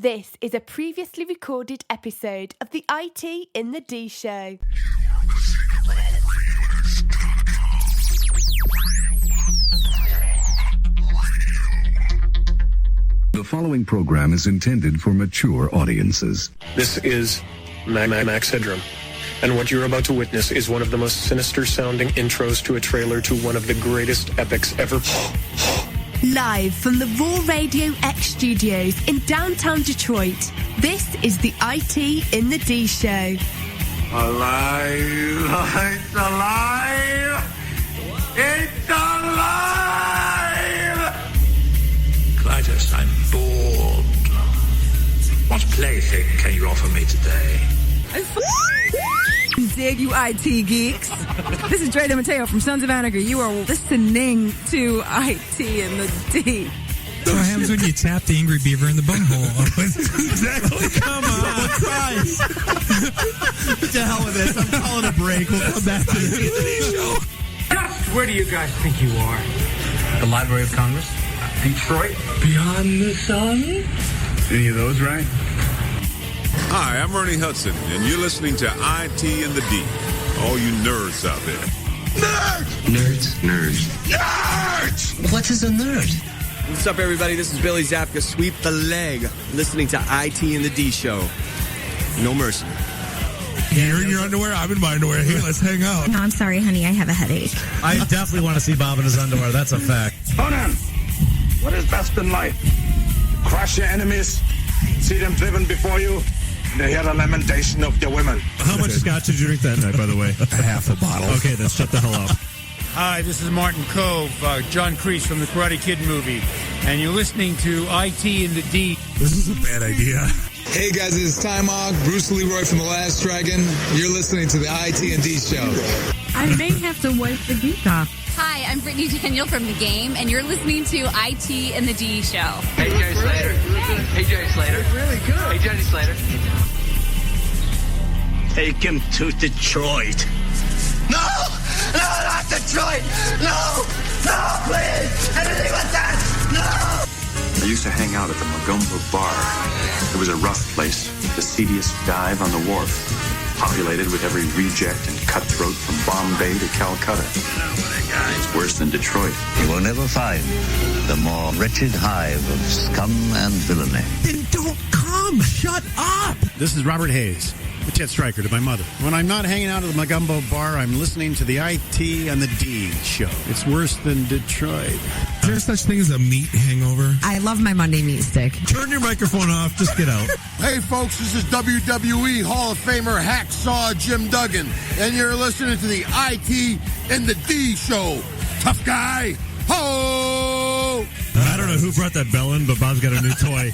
This is a previously recorded episode of the IT in the D Show. The following program is intended for mature audiences. This is Max Headroom, and what you're about to witness is one of the most sinister-sounding intros to a trailer to one of the greatest epics ever. Live from the Raw Radio X studios in downtown Detroit, this is the IT in the D Show. Alive! It's alive! It's alive! Clytus, I'm bored. What plaything can you offer me today? Dig, you IT geeks. This is Dre the Mateo from Sons of Anarchy. You are listening to IT in the D. So what happens when you tap the angry beaver in the bunghole? Exactly. Come on. Christ. To hell with this. I'm calling a break. We'll come back to the show. Just where do you guys think you are? The Library of Congress? Detroit? Beyond the sun? Any of those right? Hi, I'm Ernie Hudson, and you're listening to IT in the D. All you nerds out there. Nerds. Nerds! What is a nerd? What's up, everybody? This is Billy Zabka. Sweep the leg. Listening to IT in the D Show. No mercy. You're in your underwear. I'm in my underwear. Hey, let's hang out. No, I'm sorry, honey. I have a headache. I definitely want to see Bob in his underwear. That's a fact. Conan, what is best in life? Crush your enemies, see them driven before you, and hear the lamentation of their women. How much scotch did you drink that night, by the way? Half a bottle. Okay, then shut the hell up. Hi, this is Martin Cove, John Kreese from the Karate Kid movie, and you're listening to IT in the D. This is a bad idea. Hey guys, this is Ty Mogg, Bruce Leroy from The Last Dragon. You're listening to the IT and D Show. I may have to wipe the geek off. Hi, I'm Brittany Daniel from The Game, and you're listening to IT in the D Show. Hey, Jerry Slater. Hey, Jerry Slater. It's really good. Hey, Jenny Slater. Take him to Detroit. No, not Detroit. No, please. Anything but that. No. I used to hang out at the Magumbo Bar. It was a rough place, the seediest dive on the wharf, populated with every reject and cutthroat from Bombay to Calcutta. It's worse than Detroit. You will never find the more wretched hive of scum and villainy. Then don't come. Shut up. This is Robert Hayes, the Jet Striker to my mother. When I'm not hanging out at the Magumbo Bar, I'm listening to the IT and the D Show. It's worse than Detroit. Is there such thing as a meat hangover? I love my Monday meat stick. Turn your microphone off. Just get out. Hey, folks, this is WWE Hall of Famer Hacksaw Jim Duggan, and you're listening to the IT in the D Show. Tough guy. Ho! I don't know who brought that bell in, but Bob's got a new toy.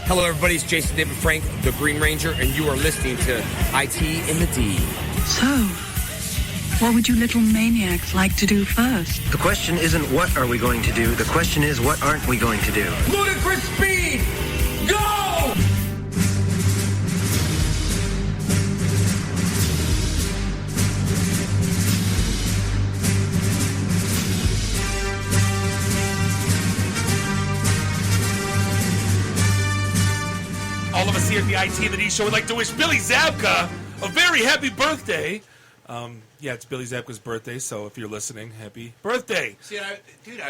Hello, everybody. It's Jason David Frank, the Green Ranger, and you are listening to IT in the D. So, what would you little maniacs like to do first? The question isn't what are we going to do. The question is what aren't we going to do. Ludicrous speed. Go! All of us here at the IT and the D Show would like to wish Billy Zabka a very happy birthday. Yeah, it's Billy Zabka's birthday, so if you're listening, happy birthday. See, dude,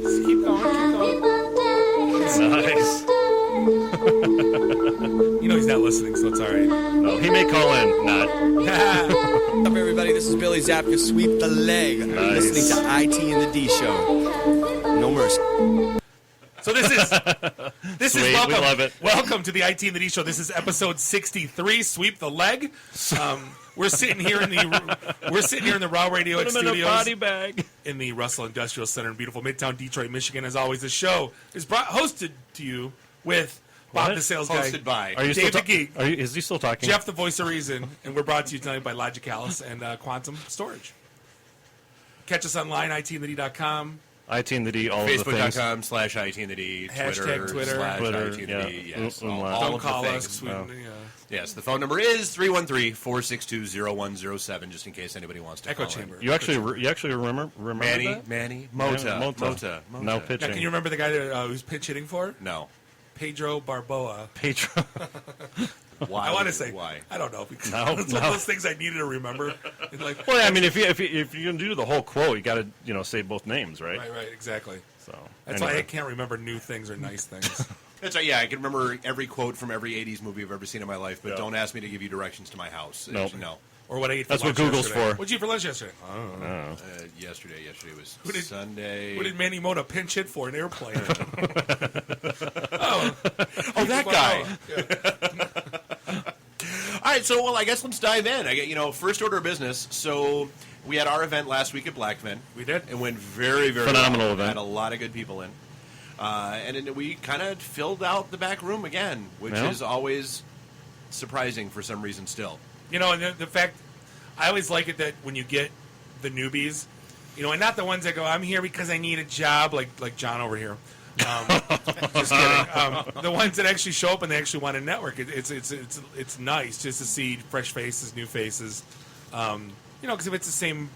Just keep going. Nice. You know he's not listening, so it's all right. No, he may call in, not. What's up, everybody? This is Billy Zabka. Sweep the leg. Nice. Listening to IT in the D Show. No mercy. So this is Sweet, welcome. we love it. Welcome to the IT and the D Show. This is episode 63. Sweep the leg. We're sitting here in the Raw Radio X Put him in studios a body bag in the Russell Industrial Center in beautiful Midtown Detroit, Michigan. As always, the show is hosted to you with Bob the Sales Guy, hosted by Dave the Geek, is he still talking? Jeff the Voice of Reason, and we're brought to you tonight by Logicalis and Quantum Storage. Catch us online, itinthed.com. IT in the D, all of the things. Facebook.com/IT in the D. Hashtag Twitter. /IT in the D. Yes. All Don't of call the us. things. Yes, the phone number is 313-462-0107, just in case anybody wants to Echo call chamber. in. You actually remember Manny Mota. No pitching. Now, can you remember the guy that who's pitch hitting for? No. Pedro Barboa. Pedro. Why? I want to say why? I don't know because No, it's no. one of those things I needed to remember. It's like, Well, I mean, if you're gonna do the whole quote, you got to say both names, right? right, exactly. So That's why I can't remember new things or nice things. That's right. Yeah, I can remember every quote from every '80s movie I've ever seen in my life, but Yeah. don't ask me to give you directions to my house. Nope. No. Or what I ate for That's lunch what Google's yesterday. for. What'd you eat for lunch yesterday? I don't know. Yesterday was Who did- Sunday. What did Manny Mota pinch hit for an airplane? Oh, that guy. All right, so I guess let's dive in. First order of business. So we had our event last week at Blackfin. We did. It went very, very Phenomenal well. event. Had a lot of good people in. And then we kind of filled out the back room again, which Yeah. is always surprising for some reason still. And the fact, I always like it that when you get the newbies, and not the ones that go, I'm here because I need a job, like John over here. Just kidding. The ones that actually show up and they actually want to network, it's nice just to see fresh faces, new faces. Because if it's the same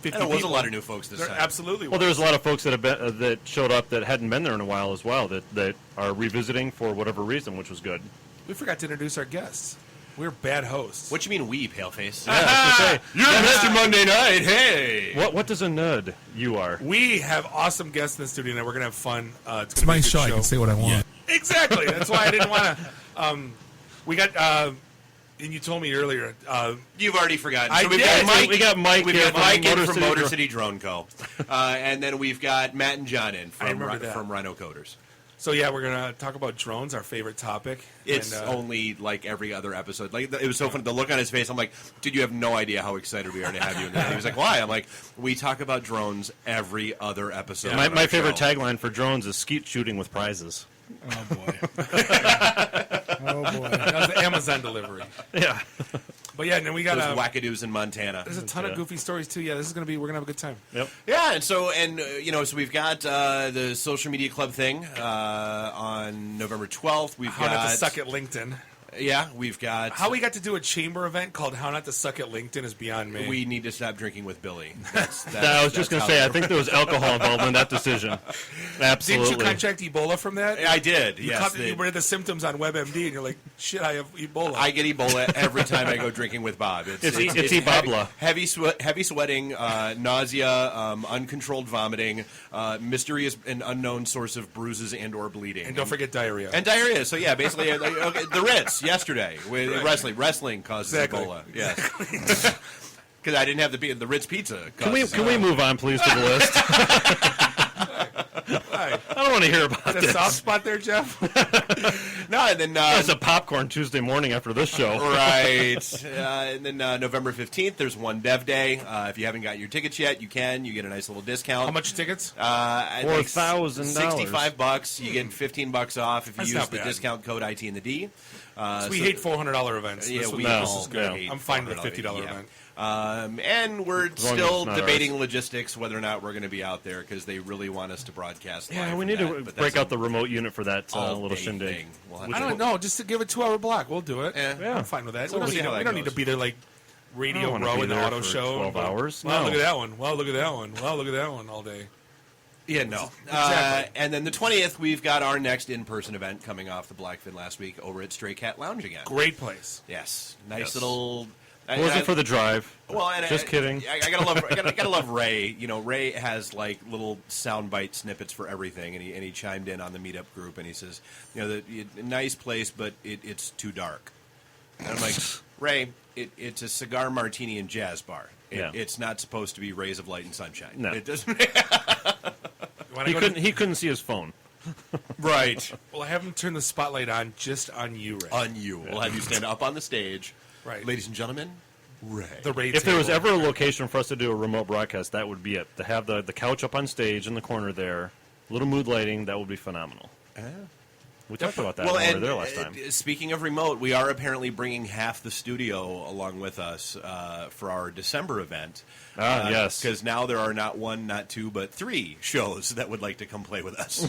50 And it was people, a lot of new folks this there time. Absolutely. Well, there's a lot of folks that have been, that showed up that hadn't been there in a while as well that are revisiting for whatever reason, which was good. We forgot to introduce our guests. We're bad hosts. What you mean we, Paleface? Yeah, I was gonna say, You're Mr. Monday Night, hey! What does a nud? You are. We have awesome guests in the studio, and we're going to have fun. It's my show. I can say what I want. Exactly. That's why I didn't want to. We got, and you told me earlier. You've already forgotten. I So we've did. got Mike. We got Mike We've here got Mike from in Motor from City Motor Dro- City Drone Co. And then we've got Matt and John in I remember that. from RhinoCoders. So, yeah, we're going to talk about drones, our favorite topic. It's and, only like every other episode. Like it was so funny. The look on his face. I'm like, dude, you have no idea how excited we are to have you. And he was like, why? I'm like, we talk about drones every other episode. My, on my our favorite show. tagline for drones is skeet shooting with prizes. Oh boy. That was the Amazon delivery. Yeah. But, yeah, and then we got Those wackadoos in Montana. There's a ton of goofy stories, too. Yeah, this is going to be, we're going to have a good time. Yep. Yeah, and so we've got the social media club thing on November 12th. We've How got not to suck at LinkedIn. Yeah, we've got How we got to do a chamber event called How Not to Suck at LinkedIn is beyond me. We need to stop drinking with Billy. I was just going to say, I think there was alcohol involved in that decision. Absolutely. Didn't you contract Ebola from that? I did, You yes. you read the symptoms on WebMD, and you're like, shit, I have Ebola. I get Ebola every time I go drinking with Bob. It's Ebobla. Heavy sweating, nausea, uncontrolled vomiting, mysterious and unknown source of bruises and or bleeding. And don't forget diarrhea. And diarrhea. So yeah, basically, the Ritz yesterday with Right. Wrestling causes Exactly. Ebola. Yes. Because I didn't have the Ritz pizza. Can we move on, please, to the list? I don't want to hear about Is that this. a soft spot there, Jeff? No, and then There's a popcorn Tuesday morning after this show. Right. And then November 15th, there's One Dev Day. If you haven't got your tickets yet, you can. You get a nice little discount. How much tickets? $4,000. $65. You get $15 off if you That's use not the bad. discount code IT in the D. So we hate $400 events. Yeah, this we this all is good. hate I'm fine with a $400 $50 yeah. event. And we're long as still it's not debating ours. logistics, whether or not we're going to be out there because they really want us to broadcast. Yeah, live we from need that, to but that's break out a the remote unit for that little all-day shindig. thing. We'll have I to- don't know. Just to give a 2-hour block, we'll do it. Yeah. I'm fine with that. So we'll see how that we don't need goes. to be there like I Radio don't wanna Row be in the there auto for show. 12 hours. Wow, No. look at that one. Wow, look at that one. Wow, look at that one all day. Yeah, no. Exactly. And then the 20th, we've got our next in-person event coming off the Blackfin last week over at Stray Cat Lounge again. Great place. Yes, nice Yes. little. It wasn't for the drive. Well, and Just kidding. I gotta love. I gotta love Ray. You know, Ray has like little soundbite snippets for everything, and he chimed in on the meetup group, and he says, you know, nice place, but it's too dark. And I'm like, Ray, it's a cigar martini and jazz bar. Yeah. It's not supposed to be rays of light and sunshine. No. It doesn't. He couldn't see his phone. Right. Well, I have him turn the spotlight on just on you, Ray. On you. We'll have you stand up on the stage. Right. Ladies and gentlemen, Ray. The Ray If there was table. ever a location for us to do a remote broadcast, that would be it. To have the couch up on stage in the corner there, little mood lighting, that would be phenomenal. We talked about that when we were there last time. Speaking of remote, we are apparently bringing half the studio along with us for our December event. Yes. Because now there are not one, not two, but three shows that would like to come play with us.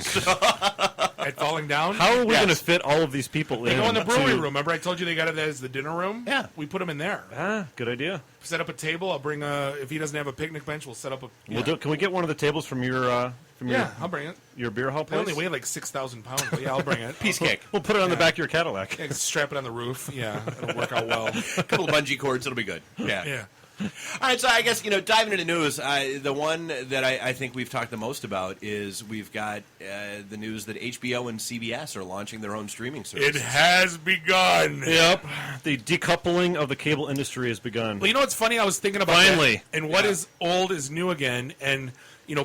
at Falling Down. How are we going to fit all of these people They in? go in the brewery to- room. Remember, I told you they got it as the dinner room. Yeah, we put them in there. Ah, good idea. Set up a table. I'll bring a. If he doesn't have a picnic bench, we'll set up a. We'll do. Can we get one of the tables from your? Yeah, I'll bring it. Your beer hall They place. only weigh like 6,000 pounds, but yeah, I'll bring it. Piece cake. We'll put it on the back of your Cadillac. Yeah, strap it on the roof. Yeah, it'll work out well. A couple of bungee cords, it'll be good. Yeah. Yeah. All right, so I guess, diving into news, the one that I think we've talked the most about is we've got the news that HBO and CBS are launching their own streaming service. It has begun. Yep. The decoupling of the cable industry has begun. Well, you know what's funny? I was thinking about Finally. that, and what is old is new again. And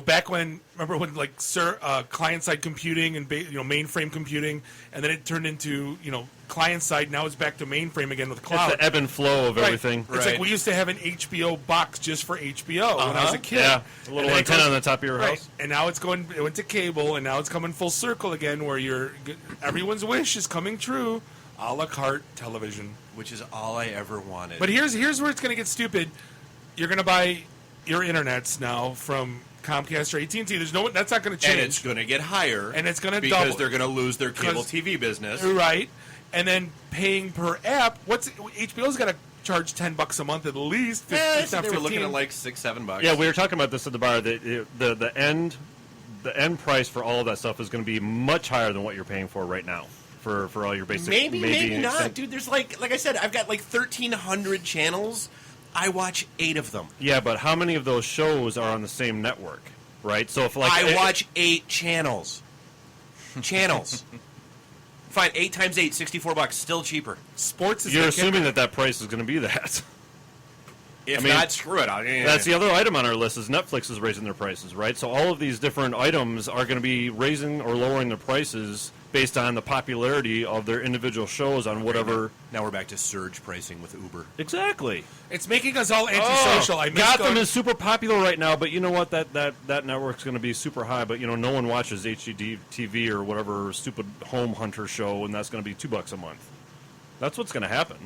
back when, remember when like client-side computing and mainframe computing, and then it turned into client-side. Now it's back to mainframe again with cloud. It's the ebb and flow of everything. It's like we used to have an HBO box just for HBO when I was a kid. Yeah, a little antenna on the top of your house. And now it went to cable, and now it's coming full circle again, where everyone's wish is coming true, a la carte television, which is all I ever wanted. But here's where it's going to get stupid. You're going to buy your internets now from Comcast or AT&T. That's not going to change. And it's going to get higher. And it's going to because double. they're going to lose their cable TV business. Right. And then paying per app. HBO's got to charge $10 a month at least. They were looking at like $6-7. Yeah, we were talking about this at the bar. The end price for all of that stuff is going to be much higher than what you're paying for right now for all your basic. Maybe not, dude. There's like I said, I've got like 1,300 channels. I watch 8 of them. Yeah, but how many of those shows are on the same network? Right. So if I watch 8 channels. Fine, 8 times 8, $64, still cheaper. Sports. You're assuming that price is going to be that. If not, screw it. That's the other item on our list is Netflix is raising their prices, right? So all of these different items are going to be raising or lowering their prices based on the popularity of their individual shows on whatever. Now we're back to surge pricing with Uber. Exactly. It's making us all antisocial. Gotham is super popular right now, but you know what? That network's going to be super high, but no one watches HGD TV or whatever stupid home hunter show, and that's going to be $2 a month. That's what's going to happen.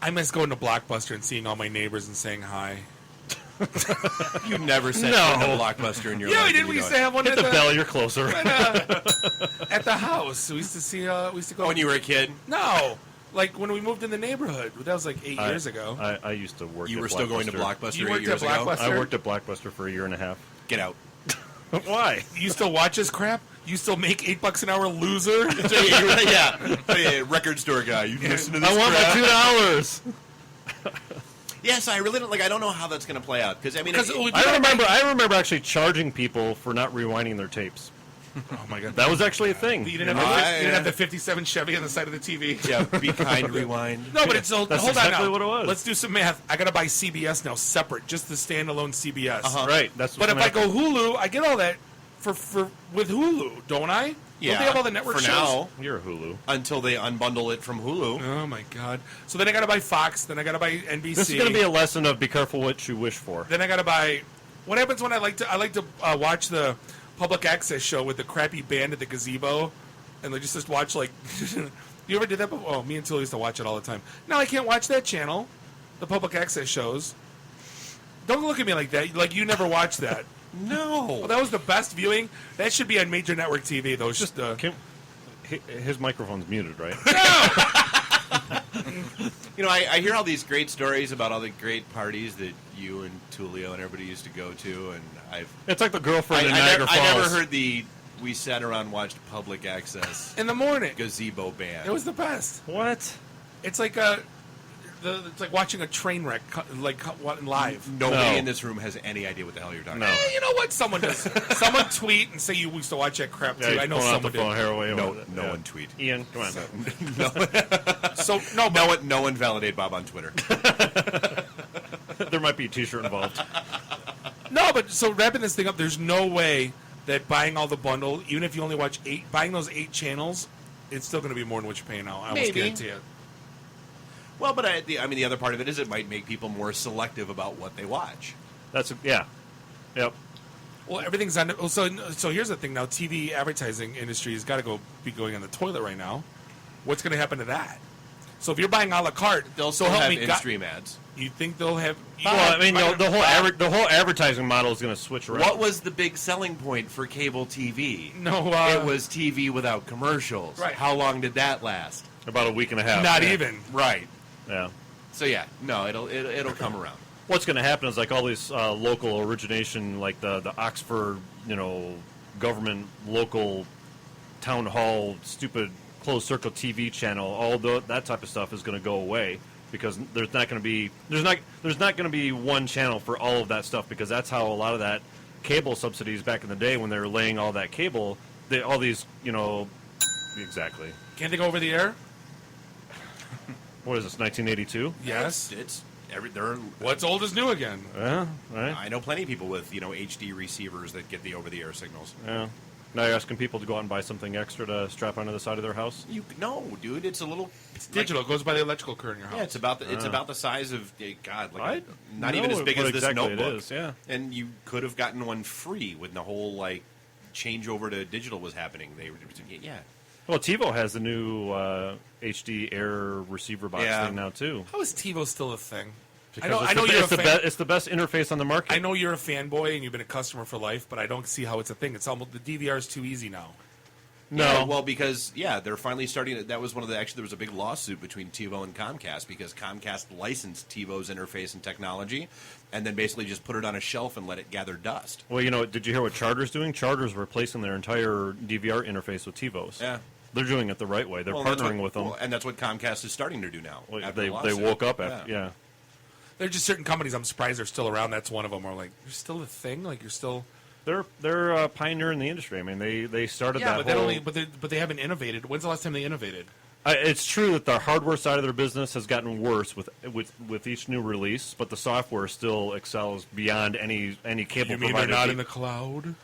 I miss going to Blockbuster and seeing all my neighbors and saying hi. You never said No. no Blockbuster in your life. Yeah, we did. We used to have one Hit at the bell, you're closer. At the house. We used to see. We used to go. When you were a kid? No, like when we moved in the neighborhood. That was like 8 years ago. I used to work. You at were still going to Blockbuster. Blockbuster You 8 worked years at ago? Blockbuster? I worked at Blockbuster for a year and a half. Get out. Why? You still watch this crap? You still make $8 an hour, loser? Yeah, record store guy. You listen to this I want crap? my $2. Yes, I really don't I don't know how that's going to play out because I remember actually charging people for not rewinding their tapes. Oh my god, that was actually a thing. You didn't have the 57 Chevy on the side of the TV. Yeah, be kind, rewind. No, but it's That's hold exactly on now. what it was. Let's do some math. I got to buy CBS now separate, just the standalone CBS. Right. That's. But if I go Hulu, I get all that for with Hulu, don't I? Yeah, don't they have all the network for shows? now. You're a Hulu. Until they unbundle it from Hulu. Oh my god! So then I got to buy Fox. Then I got to buy NBC. This is going to be a lesson of be careful what you wish for. Then I got to buy. What happens when I like to watch the public access show with the crappy band at the gazebo, and they just watch like. You ever did that before? Oh, me and Tilly used to watch it all the time. Now I can't watch that channel, the public access shows. Don't look at me like that. Like you never watched that. No. Well, that was the best viewing. That should be on major network TV, though. It's just his microphone's muted, right? I hear all these great stories about all the great parties that you and Tulio and everybody used to go to, and It's like the girlfriend in Niagara Falls. I never heard we sat around and watched public access in the morning gazebo band. It was the best. What? It's like it's like watching a train wreck, live. Nobody in this room has any idea what the hell you're talking about. You know what? Someone does. Someone tweet and say you used to watch that crap too. Yeah, I know pulling out someone the phone, did. hair away, No one tweet. Ian, come on. No one validate Bob on Twitter. There might be a T-shirt involved. No, but so wrapping this thing up, there's no way that buying all the bundle, even if you only watch 8, buying those 8 channels, it's still going to be more than what you're paying now. I almost guarantee it. Well, but the other part of it is it might make people more selective about what they watch. Yep. Well, everything's on. So here's the thing now: TV advertising industry has got to be going on the toilet right now. What's going to happen to that? So if you're buying a la carte, they'll so still help have me in-stream ads. You think they'll have? Well, I mean, the whole advertising model is going to switch around. What was the big selling point for cable TV? No, it was TV without commercials. Right. How long did that last? About a week and a half. Not even. Right. Yeah. So yeah, no, it'll come around. What's going to happen is like all these local origination, like the Oxford, government local town hall, stupid closed circle TV channel, all that type of stuff is going to go away because there's not going to be one channel for all of that stuff because that's how a lot of that cable subsidies back in the day when they were laying all that cable, all these exactly. Can't they go over the air? What is this? 1982? Yes, they're what's old is new again. Yeah, right. I know plenty of people with HD receivers that get the over-the-air signals. Yeah. Now you're asking people to go out and buy something extra to strap onto the side of their house? No, dude, it's a little. It's digital. It goes by the electrical current in your house. Yeah, it's about the size of God, not know even as big as this exactly notebook. it is, yeah. And you could have gotten one free when the whole changeover to digital was happening. They were yeah. Well, TiVo has the new HD Air receiver box thing now too. How is TiVo still a thing? Because I know you're a fan. It's the best interface on the market. I know you're a fanboy and you've been a customer for life, but I don't see how it's a thing. It's almost the DVR is too easy now. No, yeah, well, because they're finally starting. That was one of the. Actually, there was a big lawsuit between TiVo and Comcast because Comcast licensed TiVo's interface and technology, and then basically just put it on a shelf and let it gather dust. Well, did you hear what Charter's doing? Charter's replacing their entire DVR interface with TiVo's. Yeah. They're doing it the right way. They're partnering with them. Well, and that's what Comcast is starting to do now. Well, they woke up after, yeah. There are just certain companies I'm surprised they're still around. That's one of them. Or you're still a thing. You're still. They're pioneering the industry. I mean, they started that but whole. But they haven't innovated. When's the last time they innovated? It's true that the hardware side of their business has gotten worse with each new release, but the software still excels beyond any cable You mean provider. they're not in the cloud?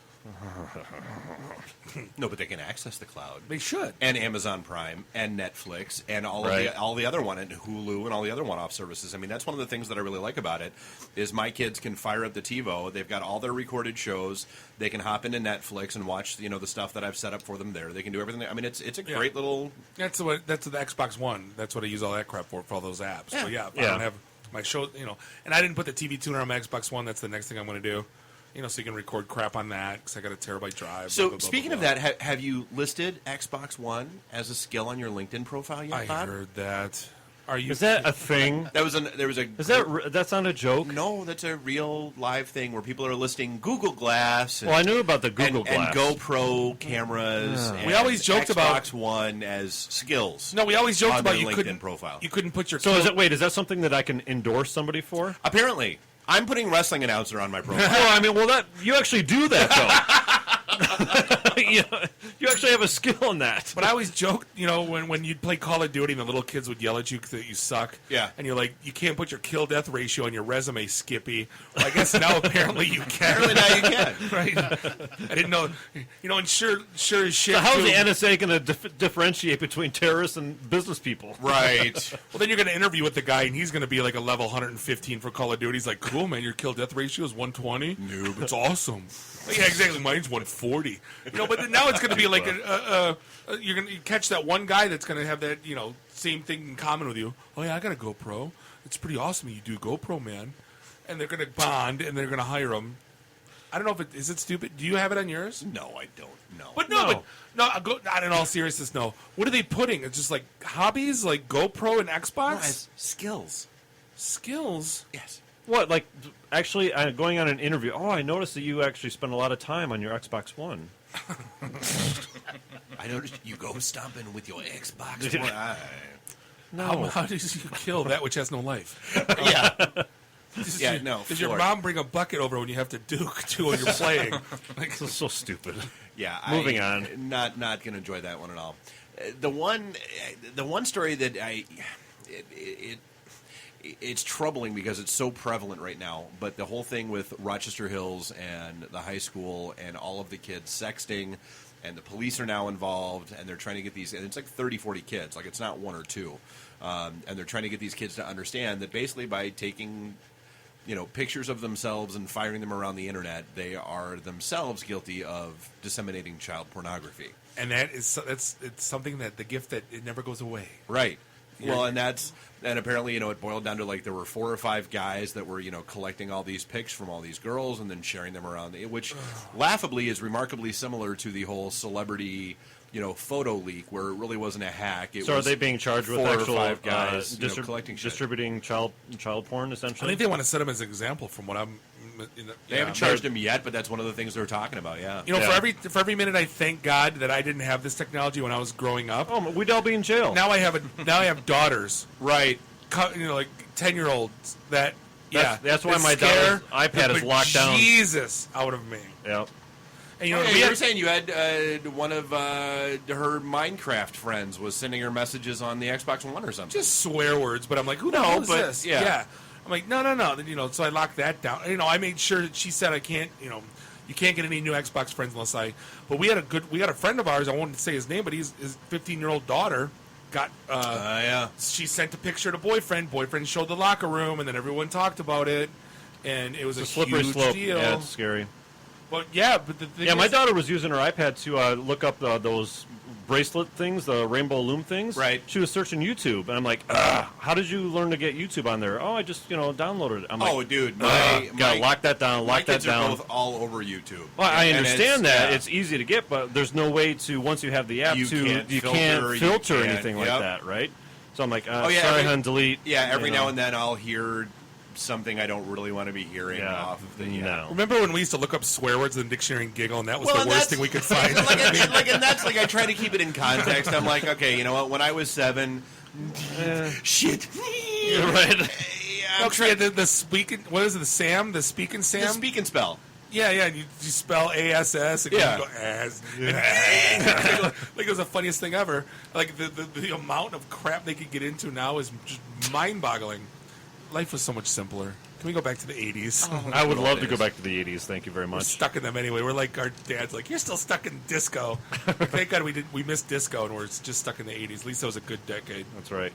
No, but they can access the cloud. They should. And Amazon Prime and Netflix and all the other one and Hulu and all the other one-off services. I mean, that's one of the things that I really like about it is my kids can fire up the TiVo. They've got all their recorded shows. They can hop into Netflix and watch the stuff that I've set up for them there. They can do everything. I mean, it's a great little. That's the Xbox One. That's what I use all that crap for all those apps. Yeah. So if I don't have my show, and I didn't put the TV tuner on my Xbox One. That's the next thing I'm going to do. So you can record crap on that because I got a terabyte drive. So, speaking of that, have you listed Xbox One as a skill on your LinkedIn profile yet, Bob? I heard that. Is that a thing? That's not a joke? No, that's a real live thing where people are listing Google Glass. Well, I knew about the Google and Glass. GoPro cameras. Yeah. We always joked about Xbox One as skills. No, we always joked about you LinkedIn profile. You couldn't put your. So is that something that I can endorse somebody for? Apparently. I'm putting wrestling announcer on my profile. You actually do that, though. You actually have a skill in that. But I always joked, when you'd play Call of Duty and the little kids would yell at you that you suck. Yeah. And you're like, you can't put your kill-death ratio on your resume, Skippy. Well, I guess now apparently you can. Apparently now you can. Right. I didn't know. And sure as shit. So how is the NSA going to differentiate between terrorists and business people? Right. Well, then you're going to interview with the guy, and he's going to be like a level 115 for Call of Duty. He's like, cool, man, your kill-death ratio is 120? No, but it's awesome. Yeah, exactly. Mine's 140. But now it's going to be like you're going to catch that one guy that's going to have that same thing in common with you. Oh yeah, I got a GoPro. It's pretty awesome. You do GoPro, man. And they're going to bond, and they're going to hire him. I don't know if is it stupid. Do you have it on yours? No, I don't. No. But no. Not in all seriousness. No. What are they putting? It's just like hobbies, like GoPro and Xbox. No, as skills. Skills. Yes. What, like, actually, going on an interview, I noticed that you actually spend a lot of time on your Xbox One. I noticed you go stomping with your Xbox One. No. How does you kill that which has no life? Yeah. Does your mom bring a bucket over when you have to duke, too, when you're playing? This is so stupid. Yeah. Moving on. Not going to enjoy that one at all. The one story that it's troubling because it's so prevalent right now, but the whole thing with Rochester Hills and the high school and all of the kids sexting, and the police are now involved, and they're trying to get these, and it's like 30, 40 kids, like it's not one or two, and they're trying to get these kids to understand that basically by taking pictures of themselves and firing them around the internet, they are themselves guilty of disseminating child pornography. And it's something that the gift that it never goes away. Right. Well, and apparently, it boiled down to like there were 4 or 5 guys that were, collecting all these pics from all these girls and then sharing them around, which laughably is remarkably similar to the whole celebrity, photo leak where it really wasn't a hack. So are they being charged with 4 or actual 5 guys collecting shit. distributing child porn, essentially? I think they want to set him as an example from what I'm... They haven't charged him yet, but that's one of the things they're talking about, yeah. For every minute I thank God that I didn't have this technology when I was growing up. Oh, we'd all be in jail. Now I have daughters. Right. Like 10-year-olds that... That's why my daughter's iPad is locked down. Jesus out of me. Yep. And you were saying you had one of her Minecraft friends was sending her messages on the Xbox One or something. Just swear words, but I'm like, who the hell is this? Yeah. I'm like, no. So I locked that down. I made sure that she said I can't, you can't get any new Xbox friends unless I. But we had a friend of ours. I won't say his name, but his 15-year-old daughter got. She sent a picture to boyfriend. Boyfriend showed the locker room, and then everyone talked about it, and it was a slippery huge slope. deal. Yeah, it's scary. But the thing my daughter was using her iPad to look up those bracelet things, the rainbow loom things. Right. She was searching YouTube, and I'm like, how did you learn to get YouTube on there? Oh, I just downloaded it. I'm like, dude, gotta lock that down. Lock that down. My kids are both all over YouTube. Well, I understand that it's easy to get, but there's no way to once you have the app you can't filter anything like that, right? So I'm like, sorry, hon, delete. Yeah, every now and then I'll hear something I don't really want to be hearing off of the. No. Remember when we used to look up swear words in the dictionary and giggle, and that was the worst thing we could find. And that's I try to keep it in context. I'm like, okay, you know what? When I was 7, shit. You're right. The speaking. What is it? The speak and Sam. The speak and spell. Yeah. And you spell ASS and you go ass. Like it was the funniest thing ever. Like the amount of crap they could get into now is just mind-boggling. Life was so much simpler. Can we go back to the 80s? I would love to go back to the 80s. Thank you very much. We're stuck in them anyway. We're like our dad's like, you're still stuck in disco. Thank God we missed disco and we're just stuck in the 80s. At least that was a good decade. That's right.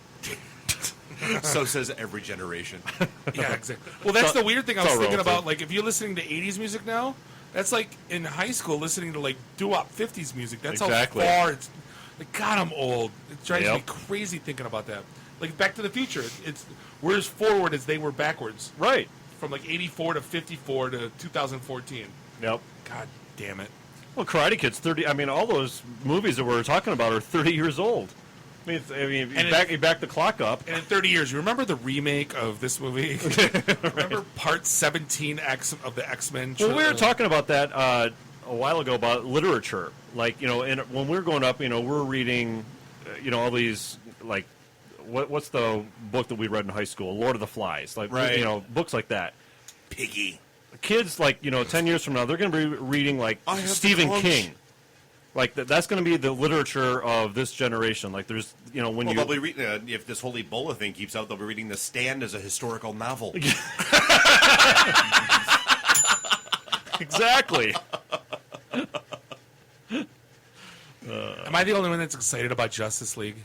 So says every generation. Yeah, exactly. Well, that's the weird thing I was thinking about. Like, if you're listening to 80s music now, that's like in high school listening to like doo-wop 50s music. That's how far it's. Like, God, I'm old. It drives me crazy thinking about that. Like Back to the Future, we're as forward as they were backwards. Right. From like 84 to 54 to 2014. Yep. God damn it. Well, Karate Kid's 30. I mean, all those movies that we're talking about are 30 years old. You back the clock up. And in 30 years, you remember the remake of this movie? Remember Part 17X of the X-Men? Well, we were talking about that a while ago about literature. Like, and when we were growing up, we're reading, all these, like, what's the book that we read in high school? Lord of the Flies. Like, books like that. Piggy. Kids, like, 10 years from now, they're going to be reading, like, Stephen King. Like, that's going to be the literature of this generation. Like, there's, when they'll be if this whole Ebola thing keeps out, they'll be reading The Stand as a historical novel. Exactly. Am I the only one that's excited about Justice League?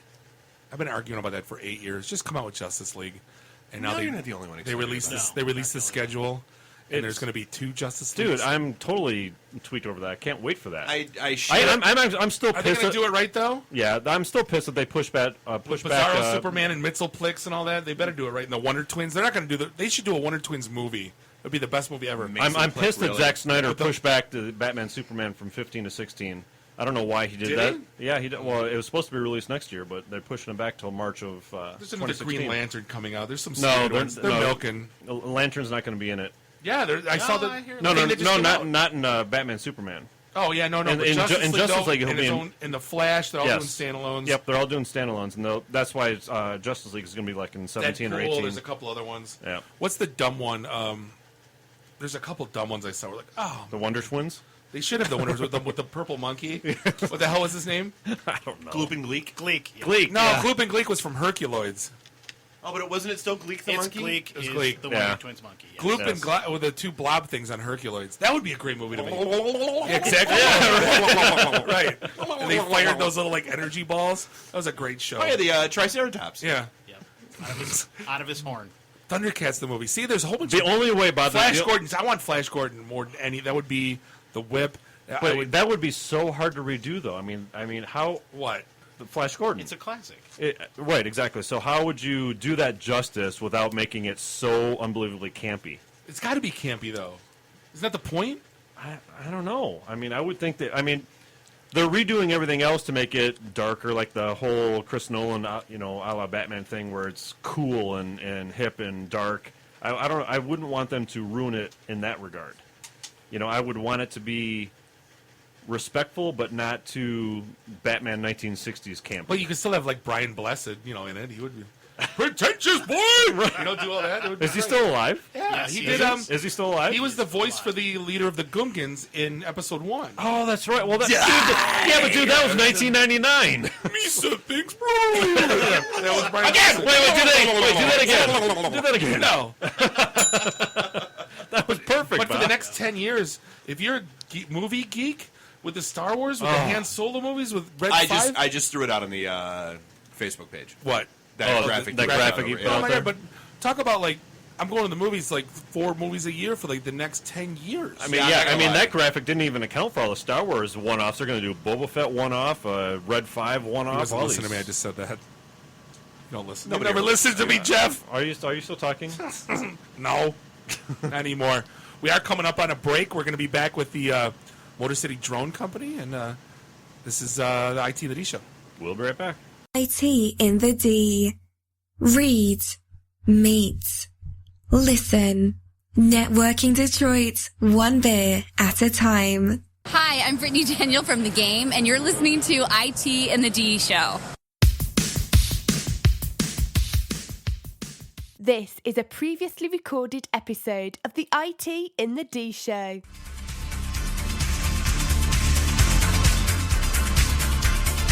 I've been arguing about that for 8 years. Just come out with Justice League, and now you're not the only one. They released this. They released the schedule, and there's going to be 2 Justice Leagues. Dude, I'm totally tweaked over that. I can't wait for that. I'm Are still pissed. they going to do it right though? Yeah, I'm still pissed that they pushed back. Bizarro Superman and Mitzelplix and all that. They better do it right. And the Wonder Twins. They're not going to do They should do a Wonder Twins movie. It'd be the best movie ever. I'm pissed that Zack Snyder pushed back the Batman Superman from 15 to 16. I don't know why he did that. Yeah, he did. Well, it was supposed to be released next year, but they're pushing it back till March of 2016. There's another Green Lantern coming out. There's some ones. They're milking. Lantern's not going to be in it. Yeah, I saw the. Not in Batman Superman. Oh yeah, no. In Justice League, he'll be in the Flash. They're all doing standalones. Yep, they're all doing standalones, and that's why Justice League is going to be like in 17 or 18. There's a couple other ones. Yeah. What's the dumb one? There's a couple dumb ones I saw. We're like, oh, the Wonder Twins. They should have the winners with the purple monkey. What the hell was his name? I don't know. Gloop and Gleek. Gleek. No, Gloop and Gleek was from Herculoids. Oh, but wasn't it still Gleek the monkey? Gleek is Gleek. the Wonder Twins monkey. Yes. Gloop and with the 2 blob things on Herculoids. That would be a great movie to make. Exactly. Yeah, right. And they fired those little energy balls. That was a great show. Oh yeah, the Triceratops. Yeah. Out of his horn. Thundercats the movie. See, there's a whole bunch. The only way by Flash Gordon's. I want Flash Gordon more than any. That would be the Whip. But that would be so hard to redo, though. I mean, how? What? Flash Gordon. It's a classic. Right, exactly. So how would you do that justice without making it so unbelievably campy? It's got to be campy, though. Isn't that the point? I don't know. I mean, I would think that. I mean, they're redoing everything else to make it darker, like the whole Chris Nolan, a la Batman thing, where it's cool and hip and dark. I wouldn't want them to ruin it in that regard. I would want it to be respectful, but not too Batman 1960s camp. But you can still have like Brian Blessed, in it. He would be pretentious boy. Do all that. Is he still alive? Yeah, yes, he did. Is he still alive? He was the voice for the leader of the Gungans in episode 1. Oh, that's right. Well, but dude, that was 1999. Misa thinks, bro. That was Brian again. Blessed. Do that again. No. That was perfect. But for the next 10 years, if you're a movie geek with the Star Wars, with the Han Solo movies, with Red 5... I just threw it out on the Facebook page. What? That graphic. That graphic you put out there? But talk about, I'm going to the movies, 4 movies a year for, the next 10 years. I mean, that graphic didn't even account for all the Star Wars one-offs. They're going to do Boba Fett one-off, Red 5 one-off. Listen to me, I just said that. You don't listen. Nobody never listens to me, Jeff. Are you still talking? No. Not anymore. We are coming up on a break. We're going to be back with the Motor City Drone Company, and this is the IT in the D Show. We'll be right back. IT in the D. Read, meet, listen. Networking Detroit, one beer at a time. Hi, I'm Brittany Daniel from The Game, and you're listening to IT in the D Show. This is a previously recorded episode of the IT in the D Show.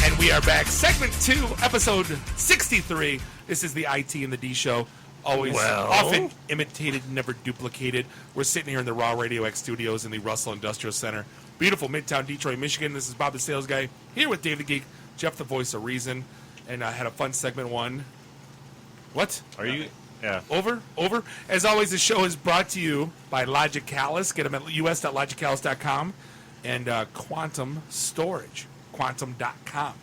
And we are back. Segment 2, episode 63. This is the IT in the D Show. Always often imitated, never duplicated. We're sitting here in the Raw Radio X studios in the Russell Industrial Center. Beautiful Midtown Detroit, Michigan. This is Bob the Sales Guy here with Dave the Geek, Jeff the Voice of Reason. And I had a fun segment 1. What? Are you... Yeah. Over. As always, the show is brought to you by Logicalis. Get them at us.logicalis.com and Quantum Storage, quantum.com.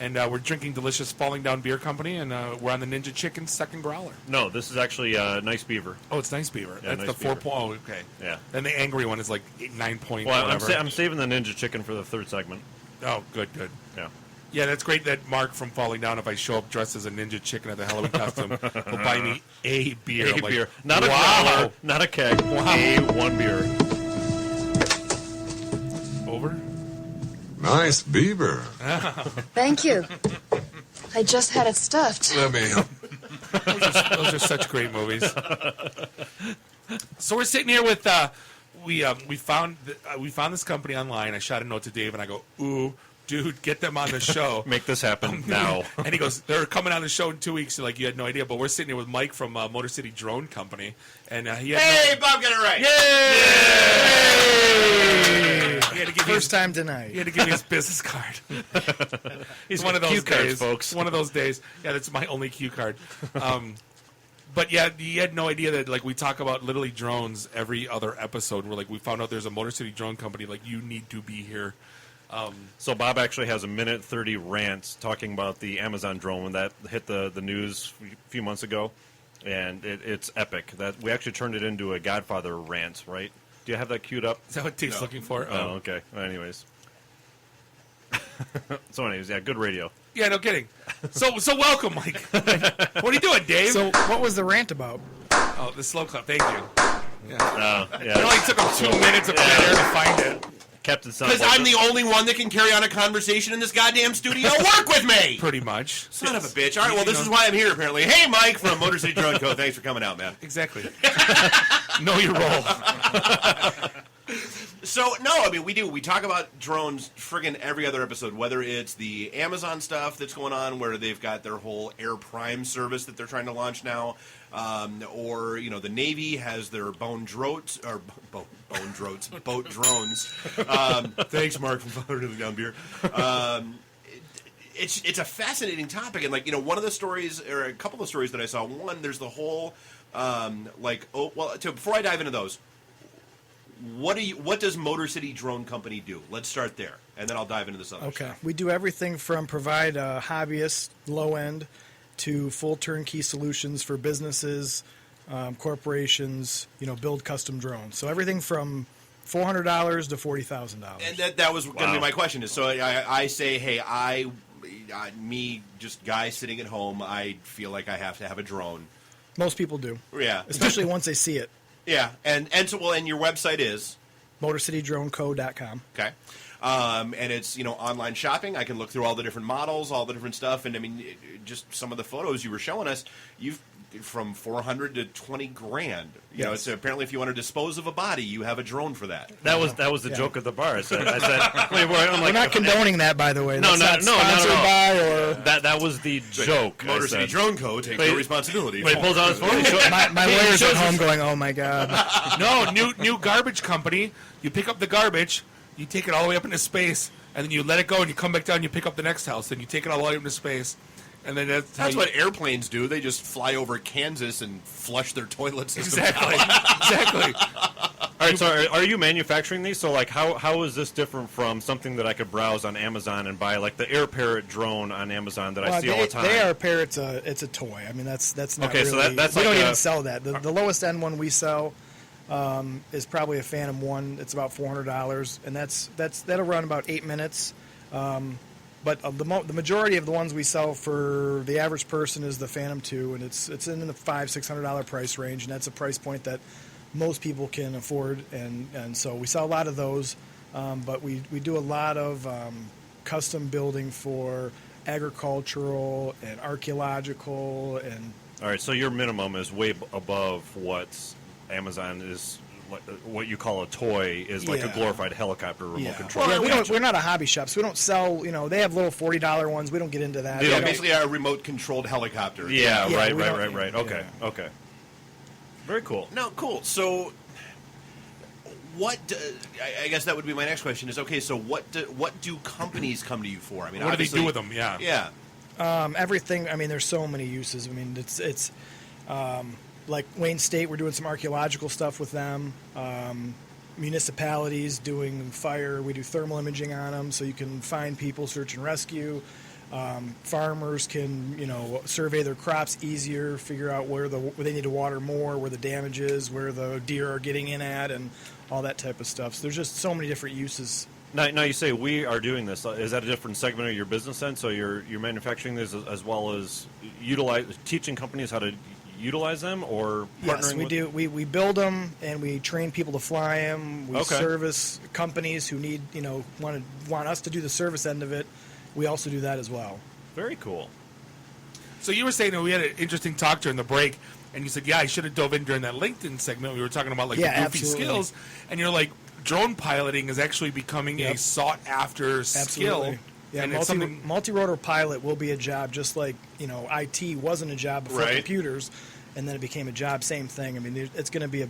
And we're drinking delicious Falling Down Beer Company, and we're on the Ninja Chicken second growler. No, this is actually Nice Beaver. Oh, it's Nice Beaver. Yeah, That's nice the 4 Beaver. point. Oh, okay. Yeah. Then the angry one is 9 point. Well, whatever. I'm saving the Ninja Chicken for the third segment. Oh, good. Yeah. Yeah, that's great that Mark from Falling Down, if I show up dressed as a Ninja Chicken at the Halloween costume, will buy me a beer. A I'm beer. Not a wow. not a keg. Wow. One beer. Over? Nice beaver. Thank you. I just had it stuffed. Let me help. Those are such great movies. So we're sitting here with we found this company online. I shot a note to Dave and I go, ooh, dude, get them on the show. Make this happen now. And he goes, they're coming on the show in 2 weeks. You're like, you had no idea. But we're sitting here with Mike from Motor City Drone Company. And he had Bob got it right. Yay! He had to give First time tonight. He had to give me his business card. He's one of those cue cards, days, folks. One of those days. Yeah, that's my only cue card. But yeah, he had no idea that we talk about literally drones every other episode. And we're we found out there's a Motor City Drone Company. You need to be here. So Bob actually has a minute 30 rant talking about the Amazon drone when that hit the news a few months ago, and it's epic. That we actually turned it into a Godfather rant, right? Do you have that queued up? Is that what Dave's looking for? Oh, okay. Well, anyways. So anyways, yeah, good radio. Yeah, no kidding. So welcome, Mike. What are you doing, Dave? So what was the rant about? Oh, the slow clap. Thank you. Yeah. It only took him 2 minutes of there to find it. Captain Son. Because I'm the only one that can carry on a conversation in this goddamn studio. Work with me! Pretty much. Son of a bitch. All right, well, this is why I'm here, apparently. Hey, Mike from Motor City Drone Co. Thanks for coming out, man. Exactly. Know your role. So, no, I mean, we do. We talk about drones friggin' every other episode, whether it's the Amazon stuff that's going on, where they've got their whole Air Prime service that they're trying to launch now, or, the Navy has their boat drones. Thanks, Mark, from Father Down Beer. It's a fascinating topic, and one of the stories, or a couple of stories that I saw. One, there's the whole before I dive into those, what does Motor City Drone Company do? Let's start there, and then I'll dive into this other Okay. stuff. We do everything from provide hobbyists, low end, to full turnkey solutions for businesses, corporations, build custom drones. So everything from $400 to $40,000. And that was going to be my question. Is so I say, hey, me, just guy sitting at home, I feel like I have to have a drone. Most people do. Yeah. Especially once they see it. Yeah. And your website is? MotorCityDroneCo.com. Okay. And it's, online shopping. I can look through all the different models, all the different stuff. And, just some of the photos you were showing us, you've from $400 to $20,000. It's apparently if you want to dispose of a body, you have a drone for that. That was the joke at the bar. I said we're not condoning that, my way. No, That's no, not sponsored by or that was the joke. Motor City Drone Co. takes no responsibility. But he pulls out his phone. My lawyer's at home going, "Oh my god!" No, new garbage company. You pick up the garbage, you take it all the way up into space, and then you let it go, and you come back down. And you pick up the next house, and you take it all the way up into space. And then that's what airplanes do. They just fly over Kansas and flush their toilet system. Exactly. All right, so are you manufacturing these? So, how is this different from something that I could browse on Amazon and buy, like the Air Parrot drone on Amazon that I see all the time? The Air Parrot's it's a toy. That's not okay. Really, So that's we like don't even sell that. The lowest end one we sell is probably a Phantom 1. It's about $400, and that'll run about 8 minutes. But the majority of the ones we sell for the average person is the Phantom 2, and it's in the $500-600 price range, and that's a price point that most people can afford, and so we sell a lot of those. But we do a lot of custom building for agricultural and archaeological and. All right, so your minimum is way above what Amazon is. What you call a toy is like a glorified helicopter remote control. Yeah, we're not a hobby shop, so we don't sell. They have little $40 ones. We don't get into that. Yeah, basically a remote controlled helicopter. Yeah, right. Okay. Very cool. No, cool. So, I guess that would be my next question. Is okay. So, what do companies come to you for? What do they do with them? Yeah. Everything. There's so many uses. It's. Like Wayne State, we're doing some archaeological stuff with them. Municipalities doing fire, we do thermal imaging on them, so you can find people, search and rescue. Farmers can, survey their crops easier, figure out where they need to water more, where the damage is, where the deer are getting in at, and all that type of stuff. So there's just so many different uses. Now you say we are doing this. Is that a different segment of your business then? So you're manufacturing this as well as teaching companies how to utilize them, or yes, we do. We build them and we train people to fly them. We service companies who need want us to do the service end of it. We also do that as well. Very cool. So you were saying that we had an interesting talk during the break, and you said, "Yeah, I should have dove in during that LinkedIn segment. We were talking about the goofy skills," and you're like, "Drone piloting is actually becoming a sought after skill." Yeah, and multi-rotor pilot will be a job, just like IT wasn't a job before computers, and then it became a job. Same thing. It's going to be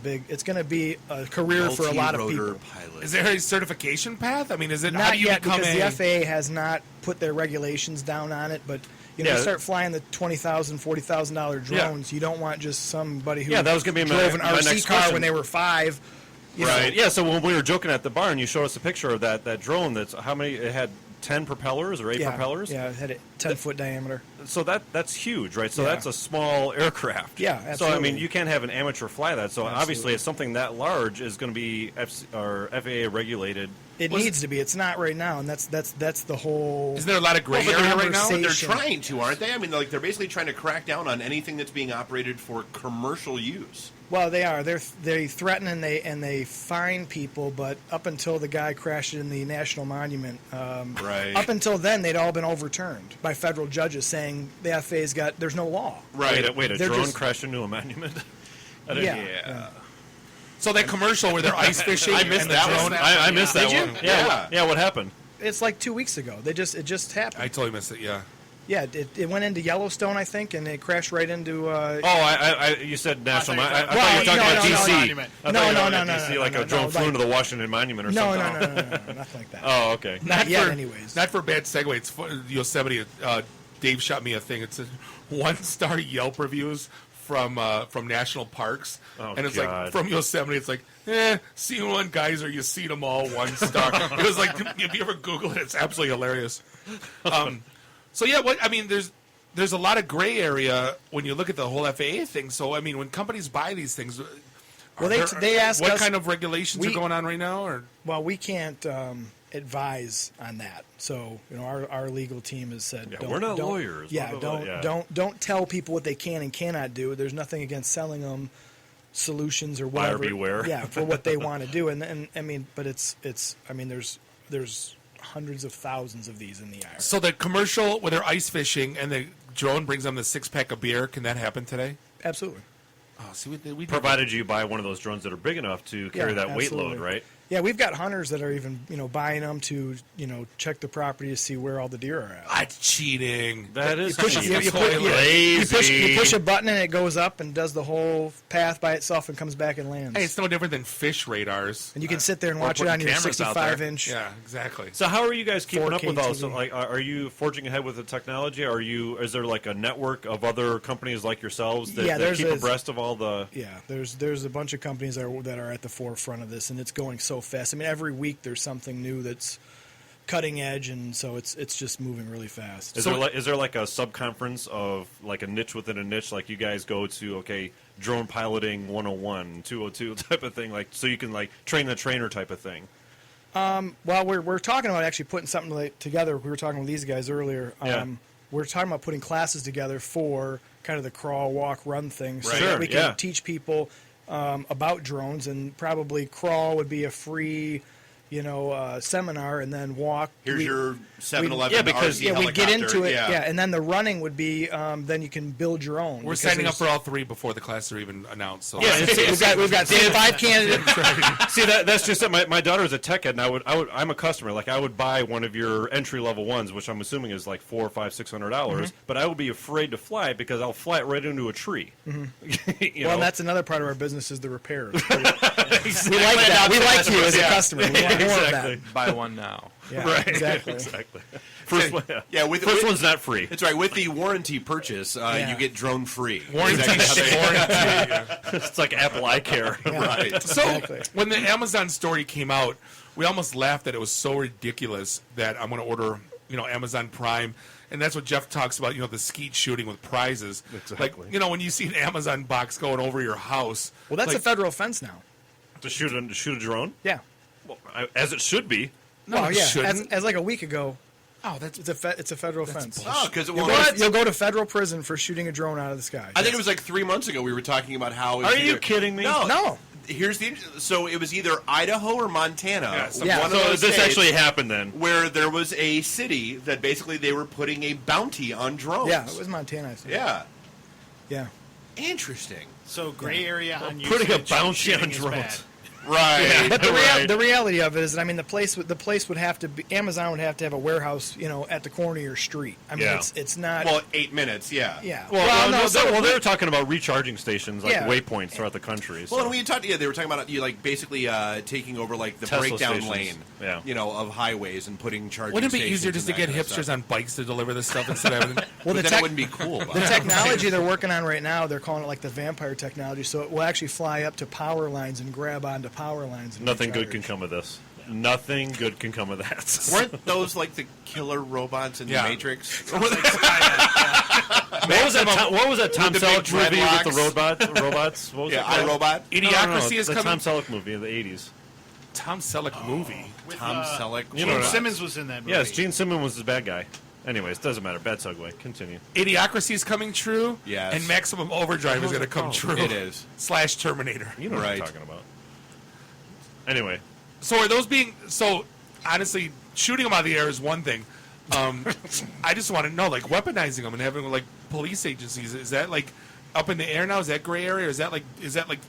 a career for a lot of people. Pilot. Is there a certification path? Is it not how do you yet become because the FAA has not put their regulations down on it, but. You start flying the $20,000, $40,000 drones. You don't want just somebody who that was gonna be drove an my RC next car question. when they were 5. Right. Yeah. So when we were joking at the bar, and you showed us a picture of that drone. That's how many? It had 10 propellers or 8 propellers. Yeah, it had a 10-foot diameter. So that's huge, right? So that's a small aircraft. Yeah, absolutely. So you can't have an amateur fly that. So obviously, it's something that large is going to be FAA regulated. It needs to be. It's not right now, and that's the whole. Is there a lot of gray area right now? They're trying to, aren't they? They're basically trying to crack down on anything that's being operated for commercial use. Well, they are. They threaten and they fine people, but up until the guy crashed in the National Monument, up until then they'd all been overturned by federal judges saying the FAA's there's no law. Right. Wait, a drone crashed into a monument? Yeah. So that commercial where they're ice fishing, I missed that one. I missed that one. Yeah. What happened? It's like 2 weeks ago. It just happened. I totally missed it. Yeah. Yeah, it went into Yellowstone, I think, and it crashed right into. You said national. I thought you were talking about DC. No, like a drone flew into the Washington Monument or something. No, nothing like that. Oh, okay. Not yet, anyways. Not for a bad segue. It's Yosemite. Dave shot me a thing. It said 1-star Yelp reviews, from national parks, Oh, and it's God. like from Yosemite. It's like, seen one geyser, you seen them all, 1 star. It was like, if you ever Google it, it's absolutely hilarious. So yeah, there's a lot of gray area when you look at the whole FAA thing. So I mean, when companies buy these things, well, they ask what us, kind of regulations are going on right now, or well, we can't advise on that. So our legal team has said, we're not lawyers. Yeah, don't tell people what they can and cannot do. There's nothing against selling them solutions or whatever. Buyer beware. Yeah, for what they want to do, and I mean, but it's I mean, there's hundreds of thousands of these in the air. So the commercial where they're ice fishing and the drone brings them the 6-pack of beer, can that happen today? Absolutely. Oh, see, we Provided you buy one of those drones that are big enough to carry that weight load, right? Yeah, we've got hunters that are even buying them to check the property to see where all the deer are at. That's cheating. That is you push a button and it goes up and does the whole path by itself and comes back and lands. Hey, it's no different than fish radars. And you can sit there and watch it on your 65-inch. Yeah, exactly. So how are you guys keeping 4K up with all? TV. So like, are you forging ahead with the technology? Is there like a network of other companies like yourselves that keep abreast of all the? Yeah, there's a bunch of companies that are at the forefront of this, and it's going so fast. I mean, every week there's something new that's cutting edge, and so it's just moving really fast. Is there like a sub-conference of like a niche within a niche, like you guys go to, drone piloting 101, 202 type of thing, like so you can like train the trainer type of thing? Well, we're talking about actually putting something together. We were talking with these guys earlier. We're talking about putting classes together for kind of the crawl, walk, run thing, so that we can teach people about drones, and probably crawl would be a free, seminar, and then walk. Here's your 7-Eleven. Yeah, because RC we get into it. Yeah. And then the running would be then you can build your own. We're signing up for all 3 before the classes are even announced. So we've got 5 candidates. See, that's just it. My daughter's a tech ed, and I'm a customer. Like I would buy one of your entry level ones, which I'm assuming is like $400, $500, $600. But I would be afraid to fly it because I'll fly it right into a tree. Mm-hmm. And that's another part of our business is the repairs. We like that. We like you as a customer. We want more of that. Buy one now. Yeah, right. Exactly. First one's not free. That's right. With the warranty purchase, you get drone free. Warranty. It's like Apple iCare. Yeah. Right. So when the Amazon story came out, we almost laughed that it was so ridiculous that I'm going to order, Amazon Prime. And that's what Jeff talks about, the skeet shooting with prizes. Exactly. Like, when you see an Amazon box going over your house. Well, that's a federal offense now. To shoot a drone? Yeah. Well, as it should be. No, it shouldn't. As like a week ago. Oh, it's a federal offense. Oh, because you'll go to federal prison for shooting a drone out of the sky. I think it was like 3 months ago we were talking about how. Are you kidding me? No. Here's so it was either Idaho or Montana. So this actually happened then, where there was a city that basically they were putting a bounty on drones. Yeah, it was Montana, I think. Yeah. Interesting. So gray area on you. Putting a bounty on drones. Right. Yeah, but the reality of it is that, the place would have to be, Amazon would have to have a warehouse, at the corner of your street. It's not. Well, 8 minutes, yeah. Yeah. They were talking about recharging stations, like waypoints throughout the country. Well, and when you talked, they were talking about basically taking over like the Tesla breakdown stations. lane, of highways and putting charging. Wouldn't it be stations easier just to get hipsters on bikes to deliver this stuff instead of everything? Well, then it wouldn't be cool. The technology they're working on right now, they're calling it like the vampire technology. So it will actually fly up to power lines and grab onto power lines. And nothing good can come of this. Nothing good can come of that. Weren't those like the killer robots in the Matrix? What was that Tom Selleck movie with the robots? What was iRobot. Idiocracy is the coming. Tom Selleck movie in the 80s. Tom Selleck movie. Tom Selleck. Gene Simmons was in that movie. Yes, Gene Simmons was the bad guy. Anyways, doesn't matter. Bad segue. Continue. Idiocracy is coming true. Yes. And Maximum Overdrive is going to come true. It is. / Terminator. You know what I'm talking about. Anyway. So are those being... So, honestly, shooting them out of the air is one thing. I just want to know, like, weaponizing them and having, like, police agencies, is that, like, up in the air now? Is that gray area? Or is that like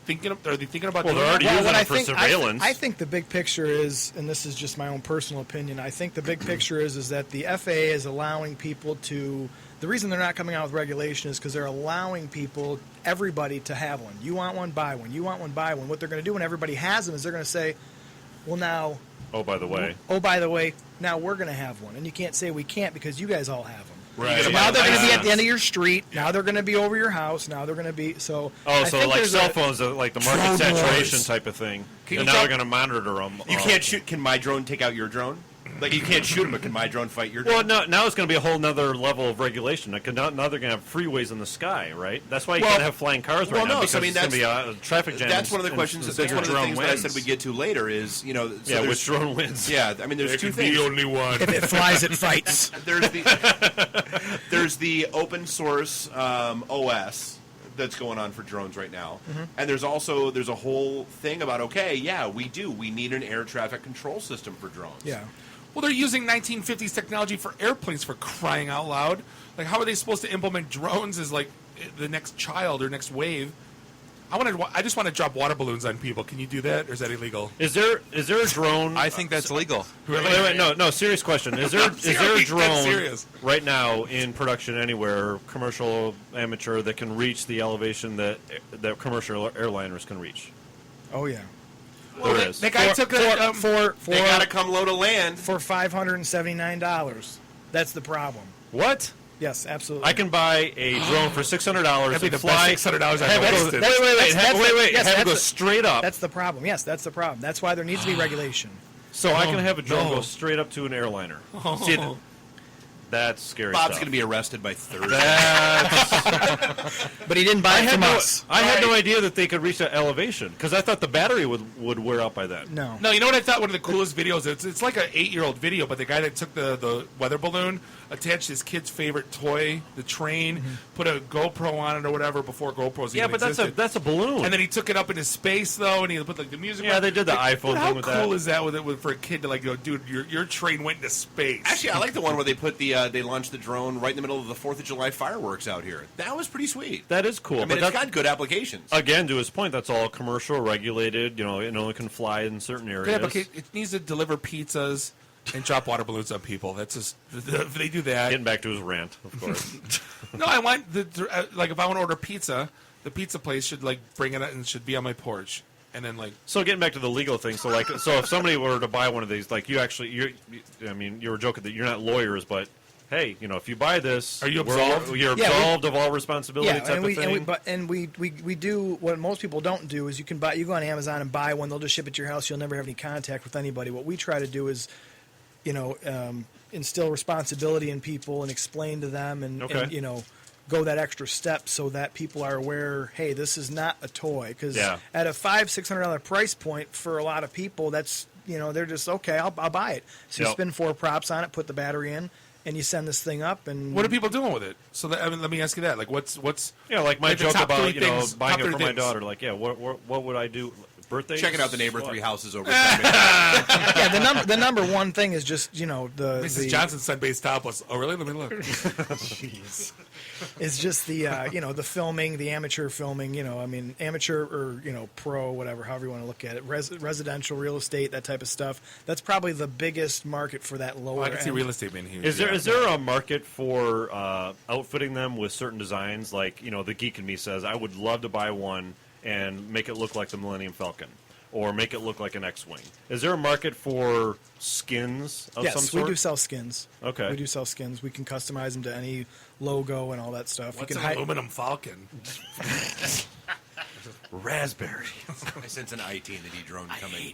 thinking... Are they thinking about... Well, they're already using it for surveillance. I think the big picture is, and this is just my own personal opinion, I think the big picture is that the FAA is allowing people to... The reason they're not coming out with regulation is because they're allowing people, everybody, to have one. You want one, buy one. You want one, buy one. What they're going to do when everybody has them is they're going to say, well, now... Oh, by the way, now we're going to have one. And you can't say we can't because you guys all have them. Right. So now they're going to be at the end of your street. Now they're going to be over your house. Now they're going to be so. Oh, I so think like there's cell phones, like the market drone saturation wars. type of thing. Can And you now tell- they're going to monitor them. You can't shoot. Can my drone take out your drone? Like you can't shoot them, but can my drone fight your drone? Well, now it's going to be a whole nother level of regulation. Like, now they're going to have freeways in the sky, right? That's why you can't have flying cars right now. no, Because so I mean, it's going to be a traffic jam. That's one of the questions. That's one of the things that I said we get to later. Is so which there's- drone wins? Yeah, I mean, there's There two could be things. only one. If it flies, it fights. There's the open source OS that's going on for drones right now, and there's a whole thing about we need an air traffic control system for drones. Yeah. Well, they're using 1950s technology for airplanes, for crying out loud. Like, how are they supposed to implement drones as, like, the next child or next wave? I just want to drop water balloons on people. Can you do that, or is that illegal? Is there a drone? I think that's legal. Wait, no, serious question. Is there a drone serious. right now in production anywhere, commercial, amateur, that can reach the elevation that commercial airliners can reach? Oh yeah. There is. That guy took a... for They gotta come low to land for $579. That's the problem. What? Yes, absolutely. I can buy a drone for $600 That'd be and the fly. best $600 I've Have it ever go- wasted. Wait. Yes, Have it that's go the- straight up. That's the problem. Yes, that's the problem. That's why there needs to be regulation. So I can have a drone no. go straight up to an airliner. See, that's scary Bob's stuff. going to be arrested by Thursday. But he didn't buy it from us. I had no idea that they could reach that elevation because I thought the battery would wear out by then. No. No, you know what I thought? One of the coolest videos. It's like an 8-year-old video, but the guy that took the weather balloon attached his kid's favorite toy, the train, put a GoPro on it or whatever before GoPros Yeah, even but existed. that's a balloon. And then he took it up into space though, and he put like the music. Yeah, on. they did the Like, iPhone how thing with that. How cool is that for a kid to like go, dude? Your train went into space. Actually, I like the one where they put they launched the drone right in the middle of the 4th of July fireworks out here. That was pretty sweet. That is cool. I mean, it's got good applications. Again, to his point, that's all commercial, regulated. You know, it only can fly in certain areas. Yeah, but it needs to deliver pizzas and drop water balloons on people. That's just if they do that. Getting back to his rant, of course. No, I want like if I want to order pizza, the pizza place should like bring it and should be on my porch, and then like. So getting back to the legal thing, so if somebody were to buy one of these, like you were joking that you're not lawyers, but hey, if you buy this, are you absolved? You're absolved of all responsibility. Yeah, and we do what most people don't do is you go on Amazon and buy one. They'll just ship it to your house. You'll never have any contact with anybody. What we try to do is, instill responsibility in people and explain to them and go that extra step so that people are aware. Hey, this is not a toy because at a $500-$600 price point for a lot of people, that's they're just okay. I'll buy it. So you spin 4 props on it, put the battery in. And you send this thing up, and what are people doing with it? So let me ask you that. Like, what's like my joke about buying it for my things. daughter. Like, what would I do? Birthdays? Checking out the neighbor 3 houses over. Yeah, the number one thing is just the Mrs. Johnson's Sun-based topless. Oh, really? Let me look. Jeez. It's just the the filming, the amateur filming. Amateur or pro, whatever, however you want to look at it. Residential real estate, that type of stuff. That's probably the biggest market for that lower. I can see real estate being huge. Is there a market for outfitting them with certain designs? Like the geek in me says, I would love to buy one and make it look like the Millennium Falcon, or make it look like an X-wing. Is there a market for skins of some sort? Yes, we do sell skins. Okay, we do sell skins. We can customize them to any logo and all that stuff. What's an aluminum Falcon? Raspberry. I sense an IT and the D drone coming.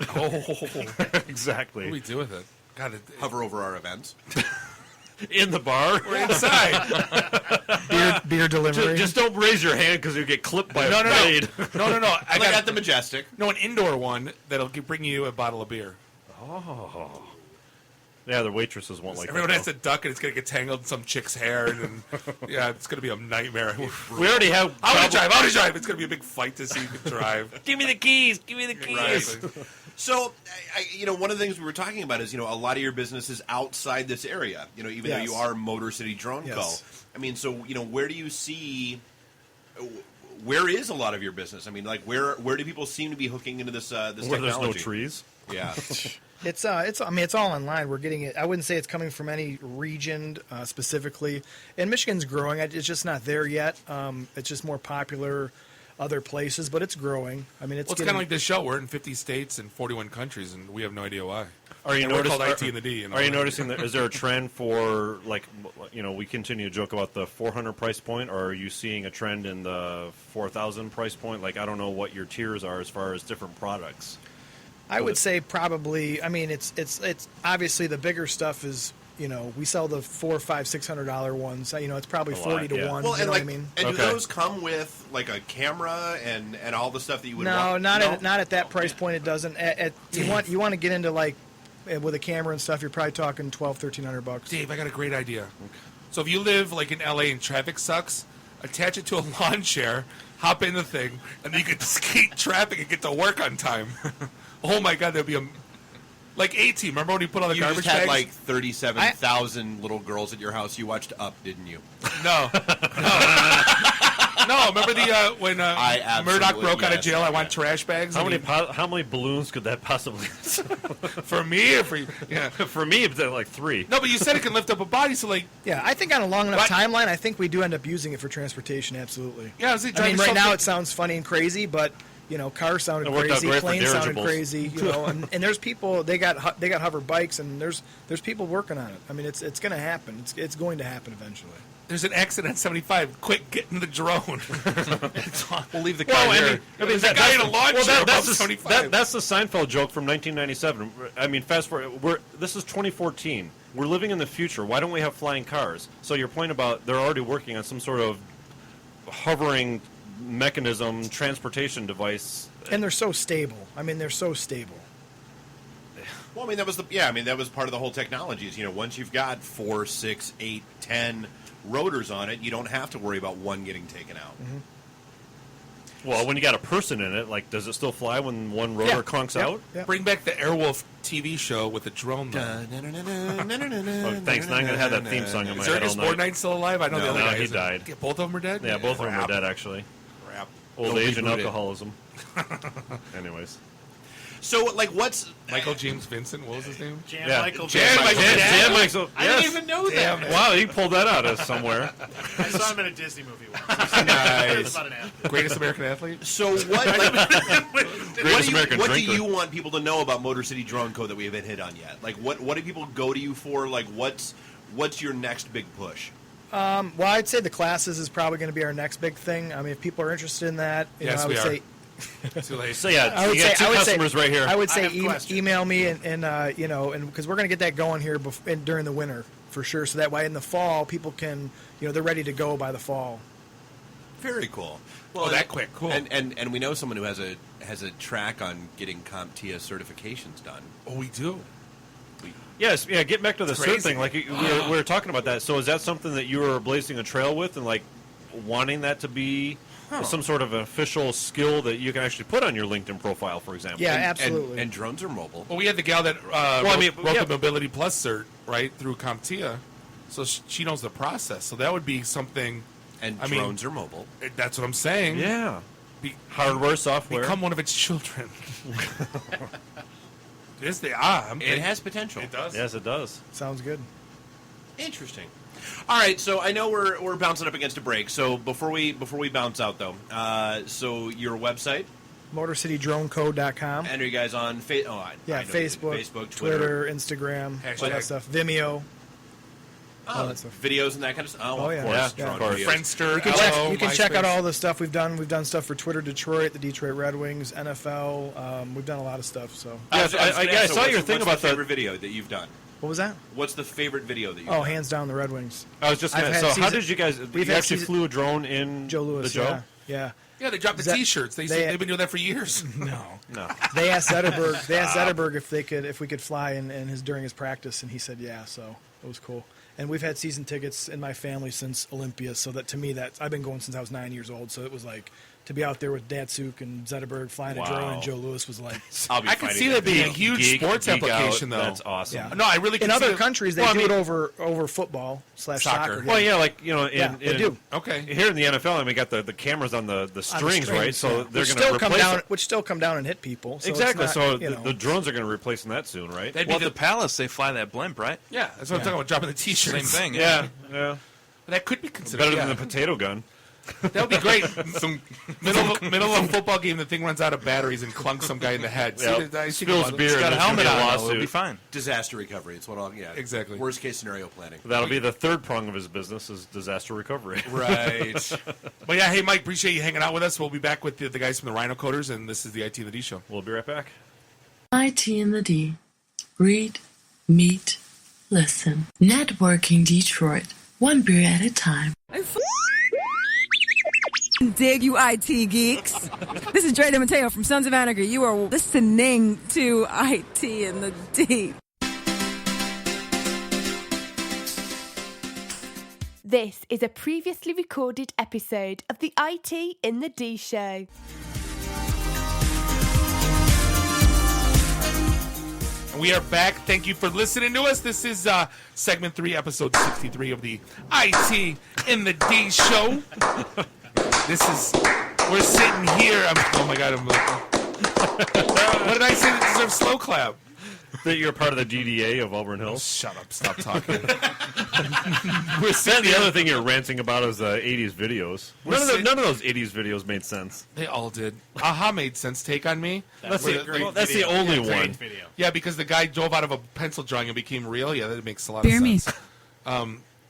Exactly. What do we do with it? God, hover over our events. In the bar? We're inside. beer delivery. Just don't raise your hand because you get clipped by a blade. No. I got at the Majestic. No, an indoor one that'll bring you a bottle of beer. Oh. Yeah, the waitresses won't like Everyone that. has to duck, and it's going to get tangled in some chick's hair, and then, it's going to be a nightmare. We already have... I want to drive. It's going to be a big fight to see who can drive. Give me the keys. Exactly. So, one of the things we were talking about is, a lot of your business is outside this area. Even though you are Motor City Drone Co. I mean, so, where do you see... Where is a lot of your business? I mean, like, where do people seem to be hooking into this technology? Where there's no trees? Yeah. It's all online. We're getting it. I wouldn't say it's coming from any region specifically. And Michigan's growing. It's just not there yet. It's just more popular other places, but it's growing. I mean, it's kind of like this show. We're in 50 states and 41 countries, and we have no idea why. Are you We're noticing? called IT and the D? Are you noticing that? Is there a trend for we continue to joke about the 400 price point, or are you seeing a trend in the 4,000 price point? Like, I don't know what your tiers are as far as different products. I would say probably. I mean, it's obviously the bigger stuff is. We sell the $400, $500, $600 ones. it's probably 40 to 1. Well, you know what I mean? And do those come with like a camera and all the stuff that you would? No, want? not at that price point. It doesn't. You want to get into like with a camera and stuff. You're probably talking $1,200-$1,300. Dave, I got a great idea. So if you live like in LA and traffic sucks, attach it to a lawn chair, hop in the thing, and then you can skate traffic and get to work on time. Oh my God, that'd be like A-Team. Remember when you put all the garbage just had bags? like 37,000 little girls at your house. You watched Up, didn't you? No. No, remember when Murdoch broke out of jail? I want trash bags. How many balloons could that possibly? For me, or for you? Yeah, for me, it's like 3. No, but you said it can lift up a body, so like. Yeah, I think on a long enough timeline, I think we do end up using it for transportation. Absolutely. Yeah, I mean, right now it sounds funny and crazy, but. Cars sounded crazy, planes sounded crazy, and there's people they got hover bikes, and there's people working on it. I mean, it's going to happen. It's going to happen eventually. There's an accident at 75. Quick, get in the drone. We'll leave the car here. There's a guy in a lawn chair above 75. That's the Seinfeld joke from 1997. I mean, fast forward. This is 2014. We're living in the future. Why don't we have flying cars? So your point about they're already working on some sort of hovering mechanism, transportation device, and they're so stable. I mean, they're so stable. Well, I mean, that was part of the whole technology. Is once you've got 4, 6, 8, 10 rotors on it, you don't have to worry about one getting taken out. Mm-hmm. Well, when you got a person in it, like, does it still fly when one rotor conks out? Yeah. Bring back the Airwolf TV show with the drone. Thanks. Now I'm gonna have that theme song in my head all Is night. Fortnite still alive? I know the other guy. He died. Both of them are dead. Yeah, both of them are dead actually. Crap. Old age and alcoholism. Anyways. So, like, what's Michael James Vincent? What was his name? Jan Michael. Michael. I didn't even know that. Wow, he pulled that out of somewhere. I saw him in a Disney movie once. Nice. About an athlete. Greatest American athlete. So what? What do drinker. you want people to know about Motor City Drone Co. that we haven't hit on yet? Like, what do people go to you for? Like, what's your next big push? Well, I'd say the classes is probably going to be our next big thing. I mean, if people are interested in that, I would say. Too late. So yeah, you got two customers right here. I would say email me and because we're going to get that going here during the winter for sure. So that way in the fall people can they're ready to go by the fall. Very cool. Well, that quick, cool. And we know someone who has a track on getting CompTIA certifications done. Oh, we do. Yes, yeah. Get back to the cert Crazy. thing. Like we were talking about that. So is that something that you were blazing a trail with, and like wanting that to be some sort of official skill that you can actually put on your LinkedIn profile, for example? Yeah, absolutely. And drones are mobile. Well, we had the gal that wrote the Mobility Plus cert right through CompTIA, so she knows the process. So that would be something. And drones are mobile. That's what I'm saying. Yeah. Hardware, software. Become one of its children. It has potential. It does. Yes, it does. Sounds good. Interesting. All right, so I know we're bouncing up against a break. So before we bounce out though, so your website, MotorCityDroneCo.com. and are you guys on Facebook, Twitter, Instagram, all that stuff, Vimeo. All that stuff. Videos and that kind of stuff. Oh, yeah. of course. Yeah. Friendster. You can check out all the stuff we've done. We've done stuff for Twitter Detroit, the Detroit Red Wings, NFL. We've done a lot of stuff. So I saw your thing about the favorite video that you've done. What was that? What's the favorite video that you've done? Hands down the Red Wings. I was just going to. So how did you guys? You actually flew a drone in Joe Louis. the Joe? Yeah. Yeah, they dropped the T-shirts. They've been doing that for years. No. They asked Zetterberg if we could fly during his practice, and he said yeah. So it was cool. And we've had season tickets in my family since Olympia, so that to me I've been going since I was 9 years old. So it was like to be out there with Datsuk and Zetterberg flying a drone, and Joe Louis was like. I can see that being a huge sports application, though. That's awesome. Yeah. No, I really can in see other countries they do it over football / soccer. Well, yeah, like they do. Okay. Here in the NFL, we got the cameras on the strings, right? So they're going to replace down, which still come down and hit people. So exactly. It's not, so the drones are going to replace that soon, right? Well, the Palace, they fly that blimp, right? Yeah, that's what I'm talking about. Dropping the T-shirts. Same thing. Yeah. But that could be considered better than the potato gun. That would be great. Middle of a football game, the thing runs out of batteries and clunks some guy in the head. Spills beer. It's got a helmet on. It'll be fine. Disaster recovery. It's what all. Yeah, exactly. Worst case scenario planning. That'll be the third prong of his business is disaster recovery. Right. But yeah, hey Mike, appreciate you hanging out with us. We'll be back with the guys from the RhinoCoders, and this is the IT and the D show. We'll be right back. IT and the D. Read, meet, listen. Networking Detroit. One beer at a time. Dig, you IT geeks. This is Dre DeMatteo from Sons of Anarchy. You are listening to IT and the D. This is a previously recorded episode of the IT in the D show. We are back. Thank you for listening to us. This is segment 3, episode 63 of the IT in the D show. We're sitting here. Oh my God, I'm like, what did I say that deserves slow clap? That you're part of the GDA of Auburn Hills? Shut up. Stop talking. We're sitting the other thing you're ranting about is 80s videos. None of those 80s videos made sense. They all did. Aha made sense. Take on Me. That's the only one. Video. Yeah, because the guy drove out of a pencil drawing and became real. Yeah, that makes a lot of sense.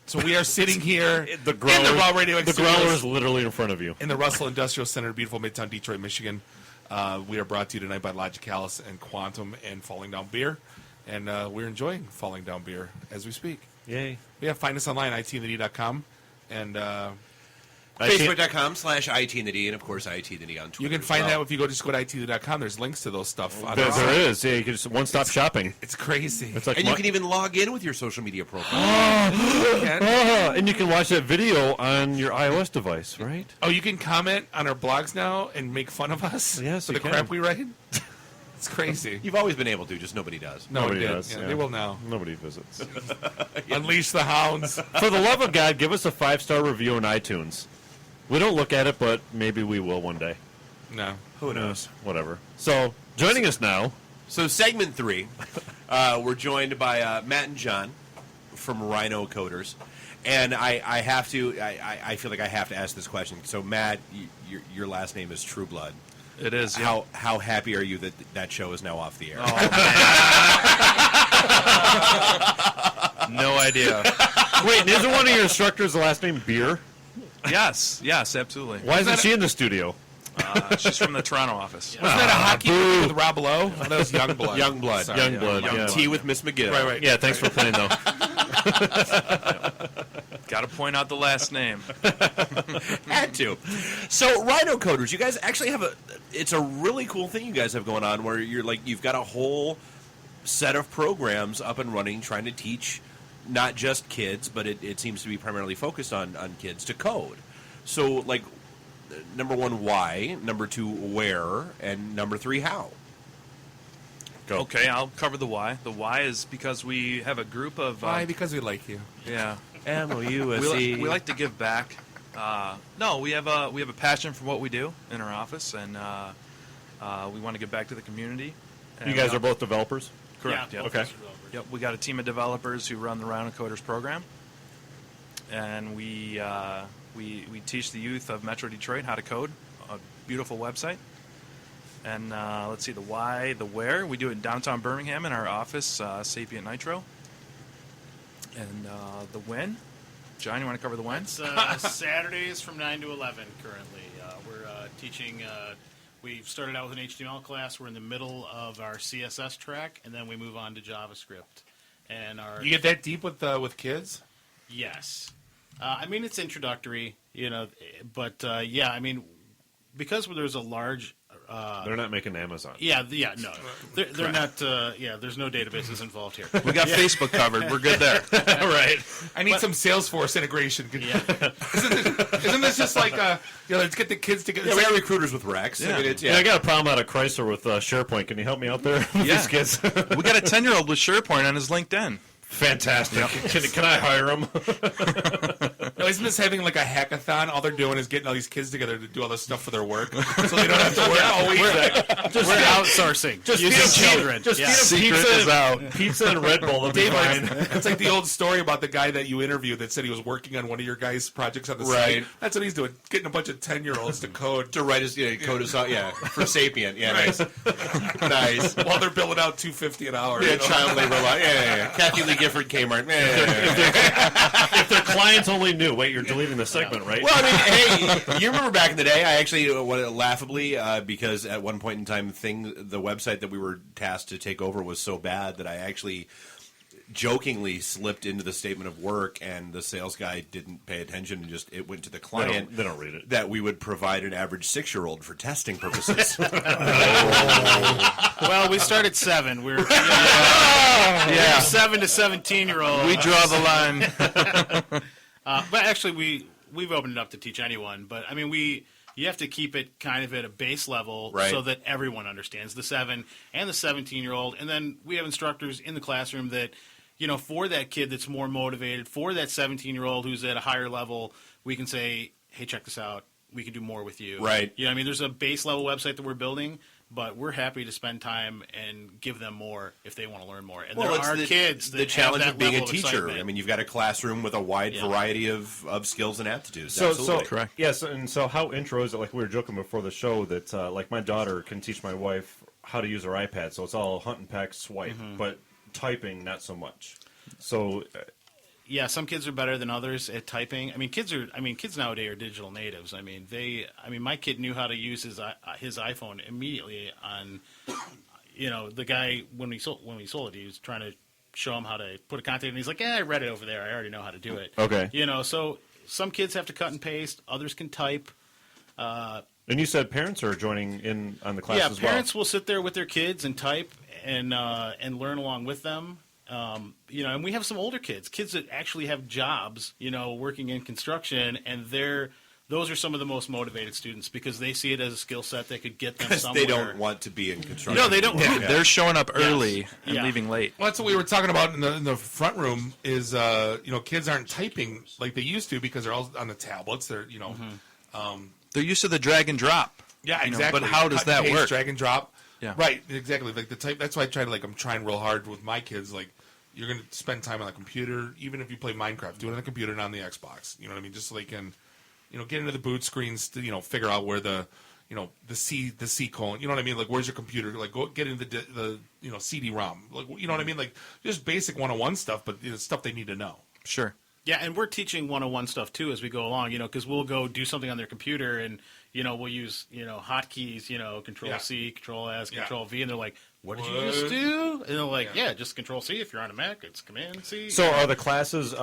So we are sitting here the growler, in the Raw Radio X The growler is literally in front of you. In the Russell Industrial Center, beautiful Midtown Detroit, Michigan. We are brought to you tonight by Logicalis and Quantum and Falling Down Beer. And we're enjoying Falling Down Beer as we speak. Yay. Yeah, find us online, itandthed.com. And Facebook.com/ITandTheD, and of course ITandTheD on Twitter. You can find that if you go to itandthed.com. There's links to those stuff. There is. Yeah, you can just one-stop shopping. It's crazy. It's like and you can even log in with your social media profile. And you can watch that video on your iOS device, right? Oh, you can comment on our blogs now and make fun of us yes, for the crap we write? It's crazy. You've always been able to, just nobody does. Nobody does. Yeah, they will now. Nobody visits. Unleash the hounds. For the love of God, give us a 5-star review on iTunes. We don't look at it, but maybe we will one day. No. Who knows? Whatever. So, joining us now. So, segment 3, we're joined by Matt and John from RhinoCoders. And I have to, I feel like I have to ask this question. So, Matt, your last name is True Blood. It is. Yeah. How happy are you that show is now off the air? Oh, no idea. Wait, isn't one of your instructors the last name Beer? Yes, absolutely. Why isn't she in the studio? She's from the Toronto office. Wasn't that a hockey movie with Rob Lowe? Oh, that was Youngblood. Youngblood. Sorry, Youngblood. Tea with Miss McGill. Right. Yeah, thanks for playing, though. Got to point out the last name. Had to. So, RhinoCoders, you guys actually have it's a really cool thing you guys have going on where you've got a whole set of programs up and running trying to teach not just kids, but it seems to be primarily focused on kids to code. So, number 1, why? Number 2, where? And number 3, how? Go. Okay, I'll cover the why. The why is because we have a group of... Why? Because we like you. Yeah. MOUSE. We like to give back. No, we have a passion for what we do in our office, and we want to give back to the community. You guys are both developers? Correct. Yeah, okay. Yep, we got a team of developers who run the RhinoCoders program, and we teach the youth of Metro Detroit how to code. A beautiful website. And let's see, the why, the where. We do it in downtown Birmingham in our office, Sapient Nitro. And the when. John, you want to cover the when? It's Saturdays from 9 to 11 currently. We're teaching... We've started out with an HTML class. We're in the middle of our CSS track, and then we move on to JavaScript. And you get that deep with kids? Yes. It's introductory, but because there's a large... they're not making Amazon. No. They're not, there's no databases involved here. We got Facebook covered. We're good there. Right. I need some Salesforce integration. Yeah. Isn't this just like, let's get the kids together? Yeah, we got recruiters with Rex. Yeah. I got a problem out of Chrysler with SharePoint. Can you help me out there with these kids? We got a 10-year-old with SharePoint on his LinkedIn. Fantastic. Can I hire him? No, guys miss having like a hackathon? All they're doing is getting all these kids together to do all this stuff for their work, so they don't have to work all week. We're outsourcing. Just using children. Just feed them pizza and Red Bull. Dave, it's like the old story about the guy that you interviewed that said he was working on one of your guys' projects on the Right. site. That's what he's doing, getting a bunch of 10-year-olds to code. To write his code us out, for Sapient. Yeah, Right. nice. While they're billing out $250 an hour. Yeah, child labor law. Yeah. Kathy Lee Gifford, Kmart. If their clients only knew. Wait, you're deleting the segment, right? Well, I mean, hey, you remember back in the day? I actually, laughably, because at one point in time, the website that we were tasked to take over was so bad that I actually jokingly slipped into the statement of work, and the sales guy didn't pay attention, and it went to the client. They don't read it. That we would provide an average 6-year-old for testing purposes. Well, we start at 7. We're 7 to 17-year-olds. We draw the line. But actually, we've opened it up to teach anyone. But I mean, you have to keep it kind of at a base level so that everyone understands the 7 and the 17-year-old. And then we have instructors in the classroom that, for that kid that's more motivated, for that 17-year-old who's at a higher level, we can say, hey, check this out. We can do more with you. Right. I mean, there's a base level website that we're building, but we're happy to spend time and give them more if they want to learn more. And there are kids that the challenge have of that being a level of teacher. excitement. I mean, you've got a classroom with a wide variety of skills and aptitudes. So Absolutely. correct. Yes, and so how intro is it? Like we were joking before the show that like my daughter can teach my wife how to use her iPad, so it's all hunt and peck, swipe, but typing not so much. So. Yeah, some kids are better than others at typing. I mean, kids nowadays are digital natives. I mean, my kid knew how to use his iPhone immediately on, the guy when we sold it, he was trying to show him how to put a contact, and he's like, I read it over there. I already know how to do it. Okay. So some kids have to cut and paste. Others can type. And you said parents are joining in on the class as well. Yeah, parents will sit there with their kids and type and learn along with them. And we have some older kids that actually have jobs, working in construction, and those are some of the most motivated students because they see it as a skill set that could get them somewhere. They don't want to be in construction. No, they don't. Yeah, they're showing up early and leaving late. Well, that's what we were talking about in the front room is, kids aren't typing like they used to because they're all on the tablets. They're, they're used to the drag and drop. Yeah, exactly. But how does that work? Drag and drop. Yeah. Right, exactly. Like the type. That's why I'm trying real hard with my kids. Like, you're going to spend time on the computer, even if you play Minecraft, do it on the computer and on the Xbox. You know what I mean? Just so they can, get into the boot screens to, figure out where the C colon. You know what I mean? Like, where's your computer? Like, go get into the CD-ROM. Like, you know what I mean? Like, just basic 101 stuff, but stuff they need to know. Sure. Yeah, and we're teaching 101 stuff too as we go along. Because we'll go do something on their computer and we'll use hotkeys. Control C, Control S, Control V, and they're like, "What did you just do?" And they're like, "Yeah, just Control C. If you're on a Mac, it's Command C." So are the classes?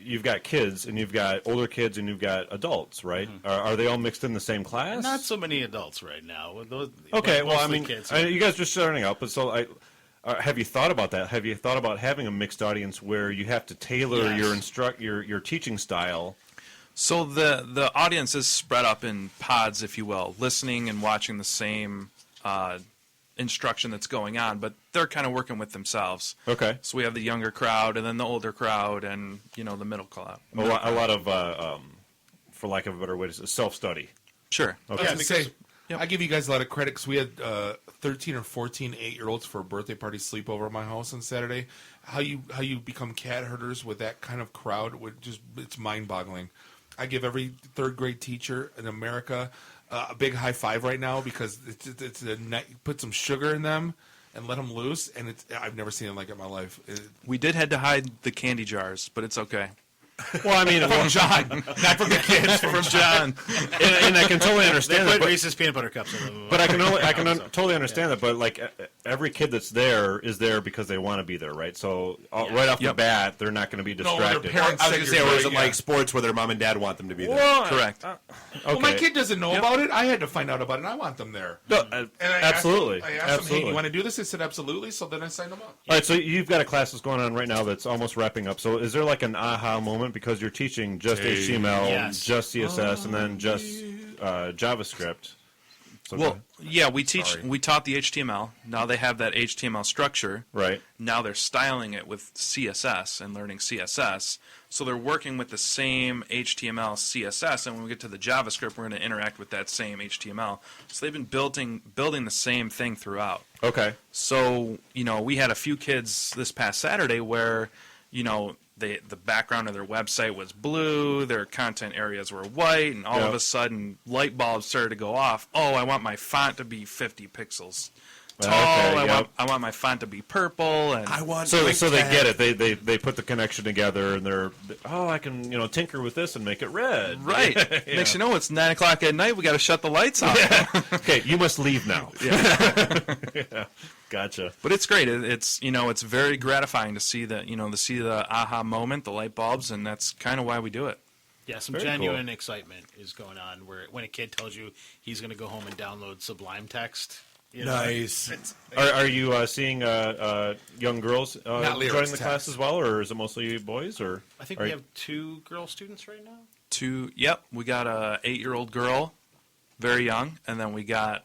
You've got kids, and you've got older kids, and you've got adults, right? Mm-hmm. Are they all mixed in the same class? Not so many adults right now. Okay, well, I mostly mean, kids. you guys are just starting out, but so have you thought about that? Have you thought about having a mixed audience where you have to tailor your teaching style? So the audience is spread up in pods, if you will, listening and watching the same instruction that's going on, but they're kind of working with themselves. Okay. So we have the younger crowd, and then the older crowd, and the middle crowd. A lot of, for lack of a better way to say, self-study. Sure. Okay. I was gonna say, I give you guys a lot of credit because we had 13 or 14 8-year-olds for a birthday party sleepover at my house on Saturday. How you become cat herders with that kind of crowd it's mind-boggling. I give every third grade teacher in America a big high five right now because it's put some sugar in them and let them loose, and I've never seen it like it in my life. We did had to hide the candy jars, but it's okay. Well, I mean, from John, not from the kids, from John. And I can totally understand that. They put Reese's peanut butter cups in them. But I can totally understand that. But like every kid that's there is there because they want to be there, right? So right off the bat, they're not going to be distracted. I was going to say, or is it like sports where their mom and dad want them to be there? Well, correct. Well, my kid doesn't know about it. I had to find out about it, and I want them there. No, absolutely. I asked absolutely. them, hey, you want to do this? They said, absolutely. So then I signed them up. All right, so you've got a class that's going on right now that's almost wrapping up. So is there like an aha moment because you're teaching just HTML, just CSS, and then just JavaScript? So Well, yeah, we taught the HTML. Now they have that HTML structure. Right. Now they're styling it with CSS and learning CSS. So they're working with the same HTML, CSS, and when we get to the JavaScript, we're going to interact with that same HTML. So they've been building the same thing throughout. Okay. So, we had a few kids this past Saturday where, the background of their website was blue, their content areas were white, and all of a sudden light bulbs started to go off. Oh, I want my font to be 50 pixels tall. I want my font to be purple. And so they get it. They put the connection together, and I can tinker with this and make it red. Right. Next you know, it's 9 o'clock at night. We got to shut the lights off. Yeah. Okay, you must leave now. Yeah. Gotcha. But it's great. It's it's very gratifying to see the aha moment, the light bulbs, and that's kind of why we do it. Yeah, some genuine excitement is going on where when a kid tells you he's going to go home and download Sublime Text. Nice. Are you seeing young girls joining the class as well, or is it mostly boys? Or I think we have 2 girl students right now. 2. Yep, we got a 8-year-old girl, very young, and then we got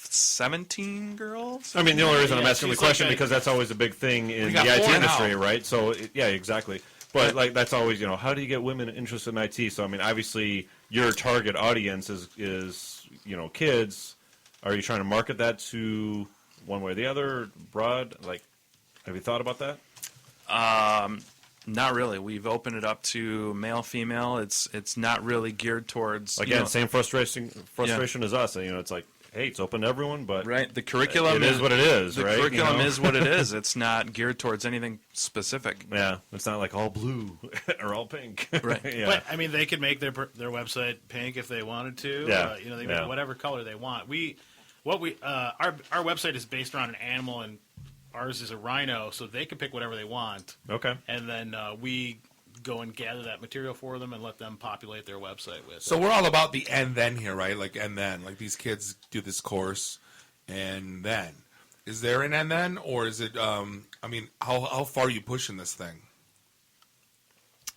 17 girls. I mean, the only reason I'm asking the question because that's always a big thing in the IT industry, right? So yeah, exactly. But that's always how do you get women interested in IT? So I mean, obviously your target audience is kids. Are you trying to market that to one way or the other, broad? Have you thought about that? Not really. We've opened it up to male, female. It's not really geared towards same frustration as us. And, it's like, hey, it's open to everyone, but right. The curriculum is what it is. The right? curriculum is what it is. It's not geared towards anything specific. Yeah, it's not like all blue or all pink. Right. Yeah. But I mean, they could make their website pink if they wanted to. Yeah. They make whatever color they want. Our website is based around an animal, and ours is a rhino, so they can pick whatever they want. Okay. And then we go and gather that material for them and let them populate their website with. So we're all about the and then here, right? And then, these kids do this course, and then is there an and then, or is it? How far are you pushing this thing?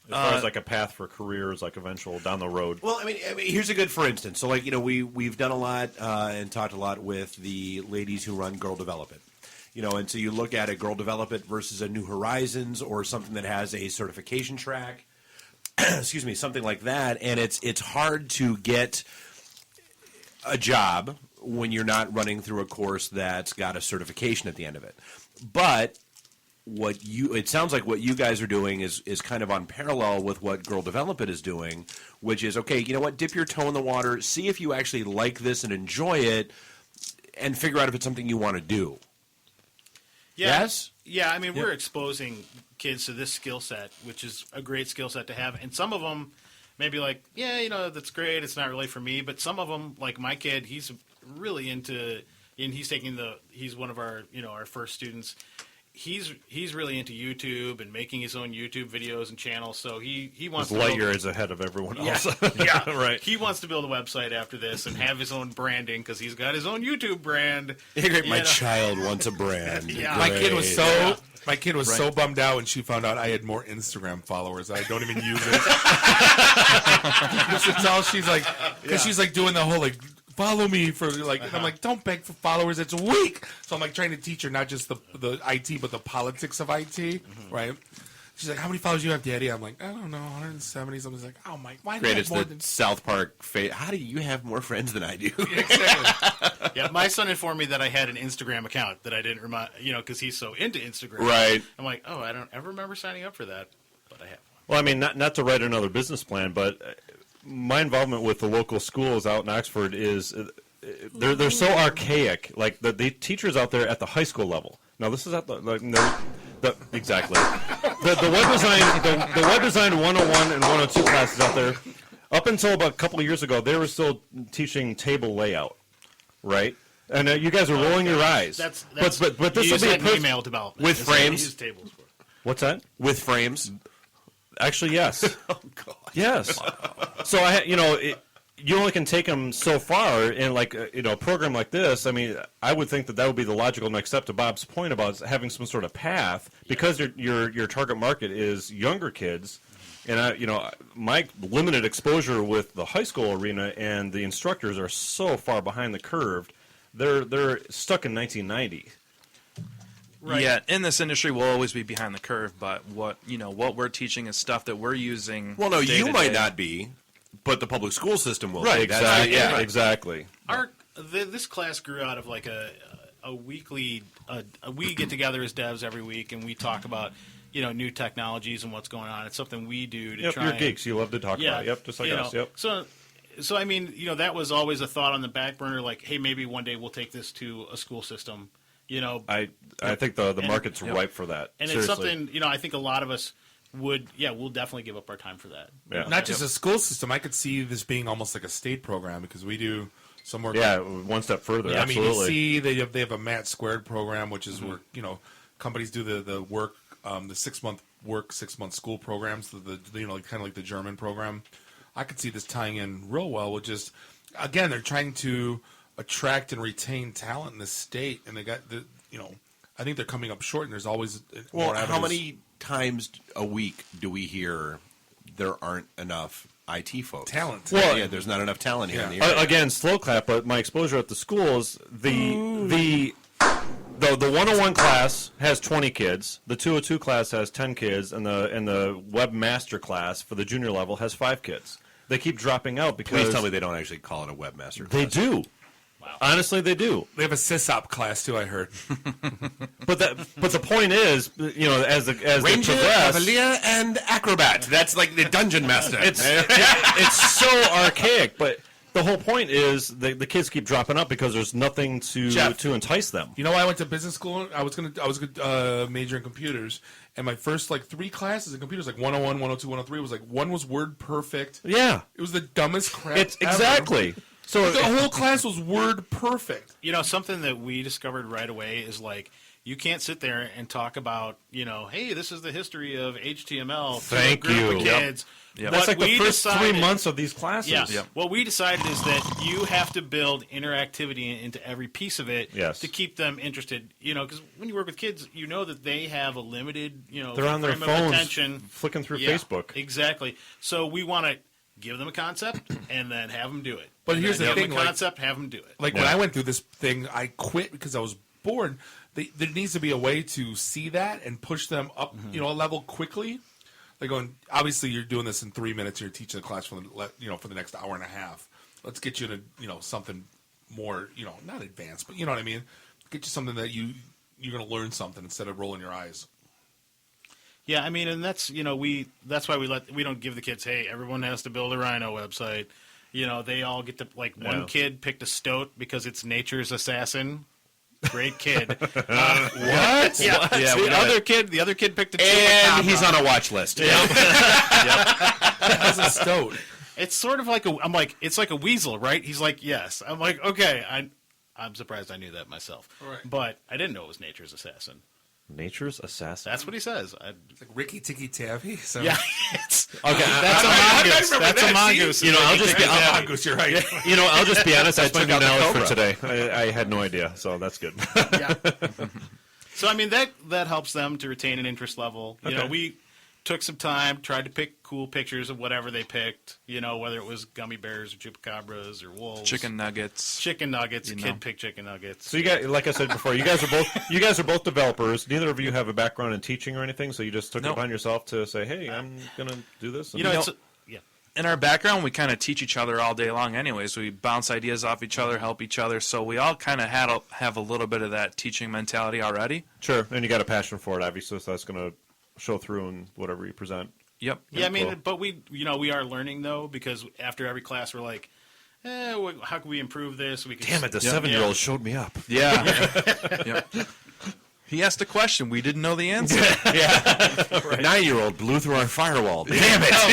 As far as a path for careers, eventual down the road. Well, I mean, here's a good for instance. So, we've done a lot and talked a lot with the ladies who run Girl Develop It. And so you look at a Girl Develop It versus a New Horizons or something that has a certification track, excuse me, something like that, and it's hard to get a job when you're not running through a course that's got a certification at the end of it. But it sounds like what you guys are doing is kind of on parallel with what Girl Develop It is doing, which is, okay, you know what, dip your toe in the water, see if you actually like this and enjoy it, and figure out if it's something you want to do. Yeah. Yes? Yeah, I mean, we're exposing kids to this skill set, which is a great skill set to have. And some of them may be like, that's great, it's not really for me. But some of them, like my kid, he's really into, and he's one of our, our first students. He's really into YouTube and making his own YouTube videos and channels. So he wants his light years ahead of everyone else. Yeah, right. He wants to build a website after this and have his own branding because he's got his own YouTube brand. My child wants a brand. Yeah. My kid was so bummed out when she found out I had more Instagram followers. I don't even use it. That's all she's like, because she's doing the whole follow me for and I'm like, don't beg for followers, it's weak. So I'm trying to teach her not just the IT but the politics of IT, right? She's like, how many followers do you have, Daddy? I'm like, I don't know, 170. Somebody's like, oh my, why do you have more than South Park how do you have more friends than I do? Exactly. Yeah, my son informed me that I had an Instagram account that I didn't remind, because he's so into Instagram. Right. I'm like, I don't ever remember signing up for that, but I have one. Well, I mean, not to write another business plan, but my involvement with the local schools out in Oxford is they're so archaic. The teachers out there at the high school level. Now this is at exactly the web design 101 and 102 classes out there. Up until about a couple of years ago, they were still teaching table layout, right? And you guys are rolling your eyes. But this will be email development with frames. What's that? With frames. Actually, yes. Oh God. Yes. Wow. So you only can take them so far in like a program like this. I mean, I would think that would be the logical next step to Bob's point about having some sort of path, because your target market is younger kids, and my limited exposure with the high school arena and the instructors are so far behind the curve. They're stuck in 1990. Right. Yeah, in this industry, we'll always be behind the curve. But what we're teaching is stuff that we're using. Well, no, day you to might day. not be, but the public school system will. Right. Be. Exactly. Yeah. Right. Exactly. This class grew out of like a weekly. We get together as devs every week, and we talk about new technologies and what's going on. It's something we do to try. You're geeks. You love to talk about it. Yep, just like us. Yep. So I mean, that was always a thought on the back burner. Like, hey, maybe one day we'll take this to a school system. I think the market's ripe for that. And seriously. it's something I think a lot of us would. Yeah, we'll definitely give up our time for that. Yeah. Not just a school system. I could see this being almost like a state program, because we do some work. Yeah, one step further. Yeah, absolutely. I mean, you see they have a MAT squared program, which is where companies do the work, the 6-month work, 6-month school programs. The kind of like the German program. I could see this tying in real well with just, again, they're trying to attract and retain talent in the state, and they got I think they're coming up short, and there's always more avenues. How many times a week do we hear there aren't enough IT folks? Talent. Well, yeah, there's not enough talent here in the area. Again, slow clap, but my exposure at the schools, the 101 class has 20 kids, the 202 class has 10 kids, and the webmaster class for the junior level has 5 kids. They keep dropping out because... Please tell me they don't actually call it a webmaster class. They do. Wow. Honestly, they do. They have a sysop class too, I heard. But the point is, as Ranger, they progress, Cavalier, and Acrobat. That's like the dungeon master. It's so archaic, but the whole point is the kids keep dropping out because there's nothing to entice them. You know, I went to business school. I was gonna major in computers, and my first 3 classes in computers, 101, 102, 103, was one was Word Perfect. Yeah, it was the dumbest crap. It's exactly. Ever. So the whole class was Word Perfect. Something that we discovered right away is you can't sit there and talk about, hey, this is the history of HTML to a group of kids. Yep. That's like the first 3 months of these classes. Yeah. Yep. What we decided is that you have to build interactivity into every piece of it to keep them interested. Because when you work with kids, that they have a limited, they're on their frame of phones, attention, flicking through Facebook. Exactly. So we want to give them a concept and then have them do it. But here's the thing: concept, have them do it. When I went through this thing, I quit because I was bored. There needs to be a way to see that and push them up, a level quickly. Obviously, you're doing this in 3 minutes. You're teaching the class for the next hour and a half. Let's get you to something more, not advanced, but you know what I mean. Get you something that you're going to learn something instead of rolling your eyes. Yeah, I mean, and that's that's why we don't give the kids, hey, everyone has to build a Rhino website. They all get to one kid picked a stoat because it's nature's assassin. Great kid. What? Yeah. The other kid picked a and he's on a watch list. Yeah. That's a stoat. It's sort of it's like a weasel, right? He's like, yes. I'm like, okay. I'm surprised I knew that myself. Right. But I didn't know it was nature's assassin. Nature's assassin. That's what he says. It's like Ricky Tikki Tavi. So. Yeah. Okay. That's a mongoose. That's a mongoose. I'll just be mongoose. You're right. I'll just be honest. I took knowledge for today. I had no idea, so that's good. Yeah. So I mean that helps them to retain an interest level. We took some time, tried to pick cool pictures of whatever they picked, whether it was gummy bears or chupacabras or wolves. Chicken nuggets. Kid picked chicken nuggets. So you guys, like I said before, you guys are both developers. Neither of you have a background in teaching or anything, so you just took it upon yourself to say, hey, I'm going to do this. In our background, we kind of teach each other all day long anyways. We bounce ideas off each other, help each other, so we all kind of have a little bit of that teaching mentality already. Sure, and you got a passion for it, obviously, so that's going to show through in whatever you present. Yep. Yeah, I mean, cool. But we are learning though, because after every class we're like, how can we improve this? Damn it, the 7-year-old showed me up. Yeah. Yep. He asked a question. We didn't know the answer. Yeah. Right. 9-year-old blew through our firewall. Damn it. Gotta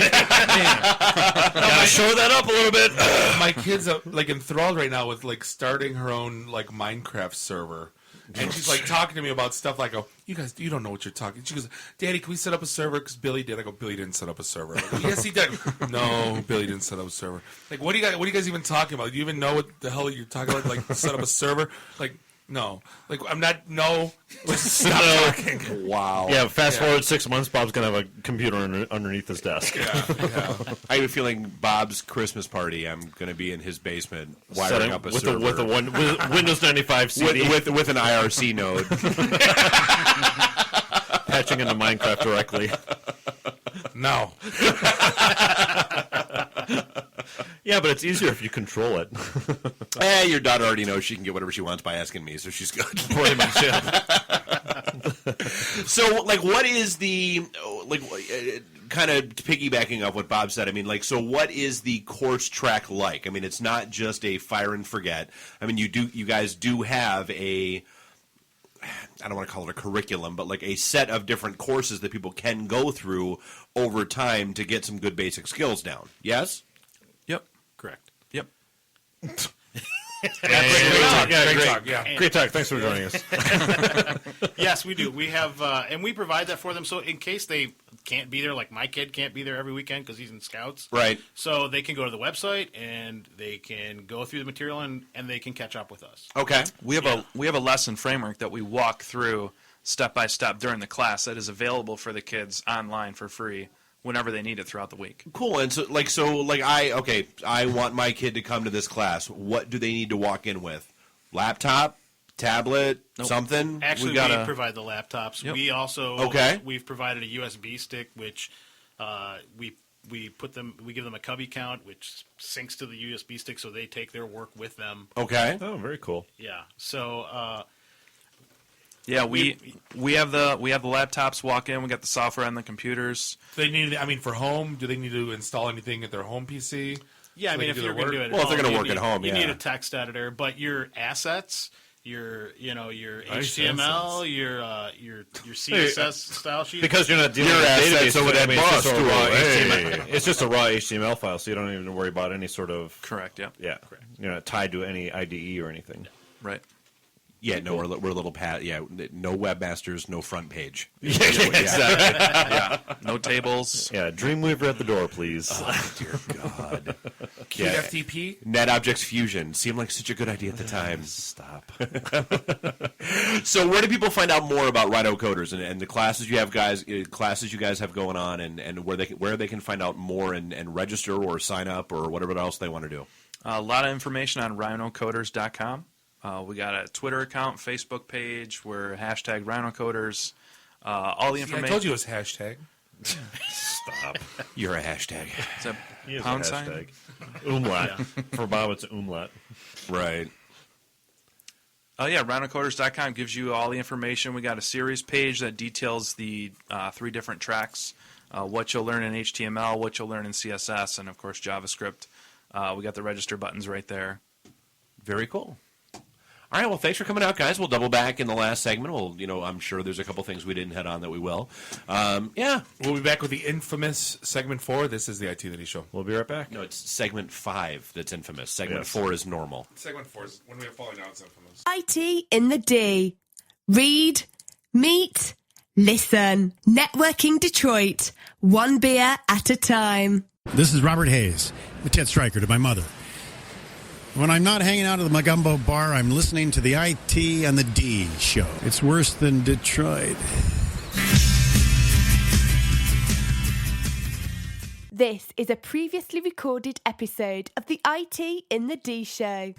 show that up a little bit. My kid's enthralled right now with starting her own Minecraft server. and she's like talking to me about stuff. Like, "Oh, you guys, you don't know what you're talking." She goes, "Daddy, can we set up a server?" Because Billy did. I go, "Billy didn't set up a server." I go, "Yes, he did." No, Billy didn't set up a server. Like, what are you guys even talking about? Do you even know what the hell you're talking about? Like, set up a server? Like, no. Like, I'm not. No. Just stop talking. Wow. Yeah. Fast forward 6 months, Bob's gonna have a computer underneath his desk. Yeah. I have a feeling Bob's Christmas party. I'm going to be in his basement wiring up a server with Windows 95 CD with an IRC node, patching into Minecraft directly. No. Yeah, but it's easier if you control it. Your daughter already knows she can get whatever she wants by asking me, so she's good. Pretty much, yeah. So, like, what is the kind of piggybacking off what Bob said? I mean, like, so what is the course track like? I mean, it's not just a fire and forget. I mean, you guys do have I don't want to call it a curriculum, but like a set of different courses that people can go through over time to get some good basic skills down. Yes? Yep. Correct. Yep. Great talk. Thanks for joining us. Yes, we do. We have, and we provide that for them. So in case they can't be there, like my kid can't be there every weekend because he's in Scouts. Right. So they can go to the website and they can go through the material and they can catch up with us. Okay. We have a lesson framework that we walk through step by step during the class that is available for the kids online for free whenever they need it throughout the week. Cool. And I want my kid to come to this class. What do they need to walk in with? Laptop, tablet, something? Actually, we provide the laptops. Yep. We also we've provided a USB stick, which we give them a cubby count, which syncs to the USB stick, so they take their work with them. Okay. Oh, very cool. Yeah. So. Yeah, we have the laptops walk in. We got the software on the computers. Do they need? I mean, for home, do they need to install anything at their home PC? Yeah, I mean, if you're going to do it, if they're going to work at home, you need a text editor. But your assets, your HTML, your CSS style sheet, because you're not dealing with database. It's just a raw HTML file, so you don't even worry about any sort of correct. Yeah, correct. You're not tied to any IDE or anything. Right. Yeah, no, we're a little no webmasters, no front page. Exactly. Yeah, no tables. Yeah, Dreamweaver at the door, please. Oh, dear God. FTP? NetObjects Fusion seemed like such a good idea at the time. Stop. So, where do people find out more about RhinoCoders and the classes you guys have going on, and where they can find out more and register or sign up or whatever else they want to do? A lot of information on RhinoCoders.com. We got a Twitter account, Facebook page. We're hashtag RhinoCoders. All the information. I told you it was hashtag. Stop. You're a hashtag. It's a pound sign. Hashtag. Umlaut. Yeah. For Bob, it's umlaut. Right. Oh, yeah. RhinoCoders.com gives you all the information. We got a series page that details the 3 different tracks, what you'll learn in HTML, what you'll learn in CSS, and, of course, JavaScript. We got the register buttons right there. Very cool. All right, well, thanks for coming out, guys. We'll double back in the last segment. I'm sure there's a couple things we didn't hit on that we will. Yeah. We'll be back with the infamous segment 4. This is the IT That Show. We'll be right back. No, it's segment 5 that's infamous. Segment 4 is normal. Segment 4 is when we have falling down, it's infamous. IT in the D. Read, meet, listen. Networking Detroit. One beer at a time. This is Robert Hayes, the Ted Stryker to my mother. When I'm not hanging out at the Magumbo bar, I'm listening to the IT and the D show. It's worse than Detroit. This is a previously recorded episode of the IT in the D show.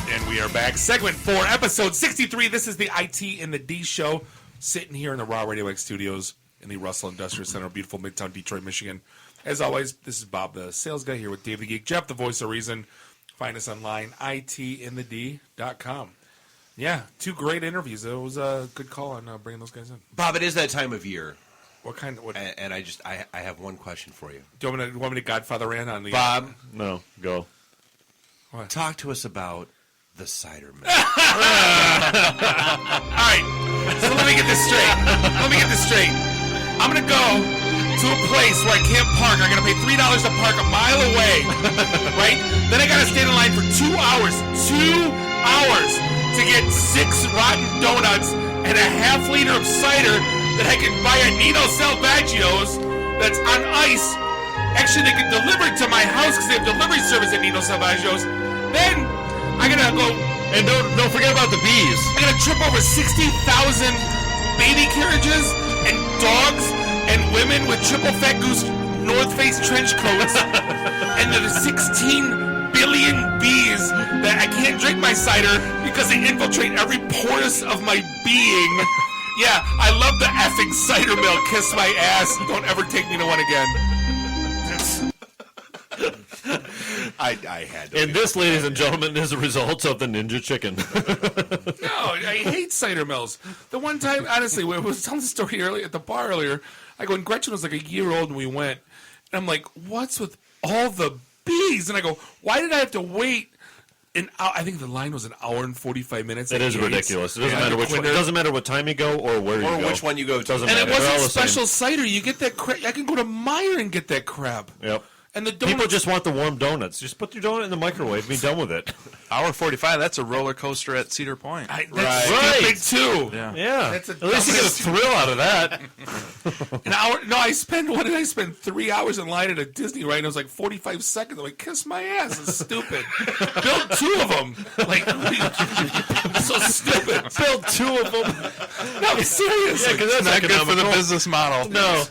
And we are back. Segment 4, episode 63. This is the IT in the D show. Sitting here in the Raw Radio X studios in the Russell Industrial Center, beautiful Midtown Detroit, Michigan. As always, this is Bob, the sales guy, here with Dave the Geek, Jeff, the voice of reason. Find us online, itinthed.com. Yeah, 2 great interviews. It was a good call on bringing those guys in. Bob, it is that time of year. What kind? And I have one question for you. Do you want me to Godfather in on the... Bob? No, go. What? Talk to us about the cider mill. All right, so let me get this straight. I'm going to go to a place where I can't park. I gotta pay $3 to park a mile away, right? Then I gotta stand in line for 2 hours. 2 hours to get 6 rotten donuts and a half liter of cider that I can buy at Nino Salvaggio's that's on ice. Actually, they can deliver it to my house because they have delivery service at Nino Salvaggio's. Then I gotta go. And don't forget about the bees. I gotta trip over 60,000 baby carriages and dogs and women with triple fat goose North Face trench coats. And there's 16 billion bees that I can't drink my cider because they infiltrate every porous of my being. Yeah, I love the effing cider milk. Kiss my ass. Don't ever take me to one again. I had to. And this, ladies and gentlemen, is a result of the Ninja Chicken. No, I hate cider mills. The one time, honestly, we was telling the story earlier at the bar earlier. I go, and Gretchen was like a year old and we went. And I'm like, what's with all the bees? And I go, why did I have to wait an hour? I think the line was an hour and 45 minutes. It is ridiculous. It doesn't matter which one. It doesn't matter what time you go or where you go. Or which one you go to. And it wasn't special cider. You get that crap. I can go to Meijer and get that crap. Yep. And the donuts. People just want the warm donuts. Just put your donut in the microwave and be done with it. Hour 45, that's a roller coaster at Cedar Point. That's stupid, too. Yeah. That's At least you get a thrill out of that. An hour? No, what did I spend? 3 hours in line at a Disney ride, and it was like 45 seconds. I'm like, kiss my ass. It's stupid. Build 2 of them. Like, so stupid. Build 2 of them. No, I'm serious. Yeah, because that's not good for the business model. No.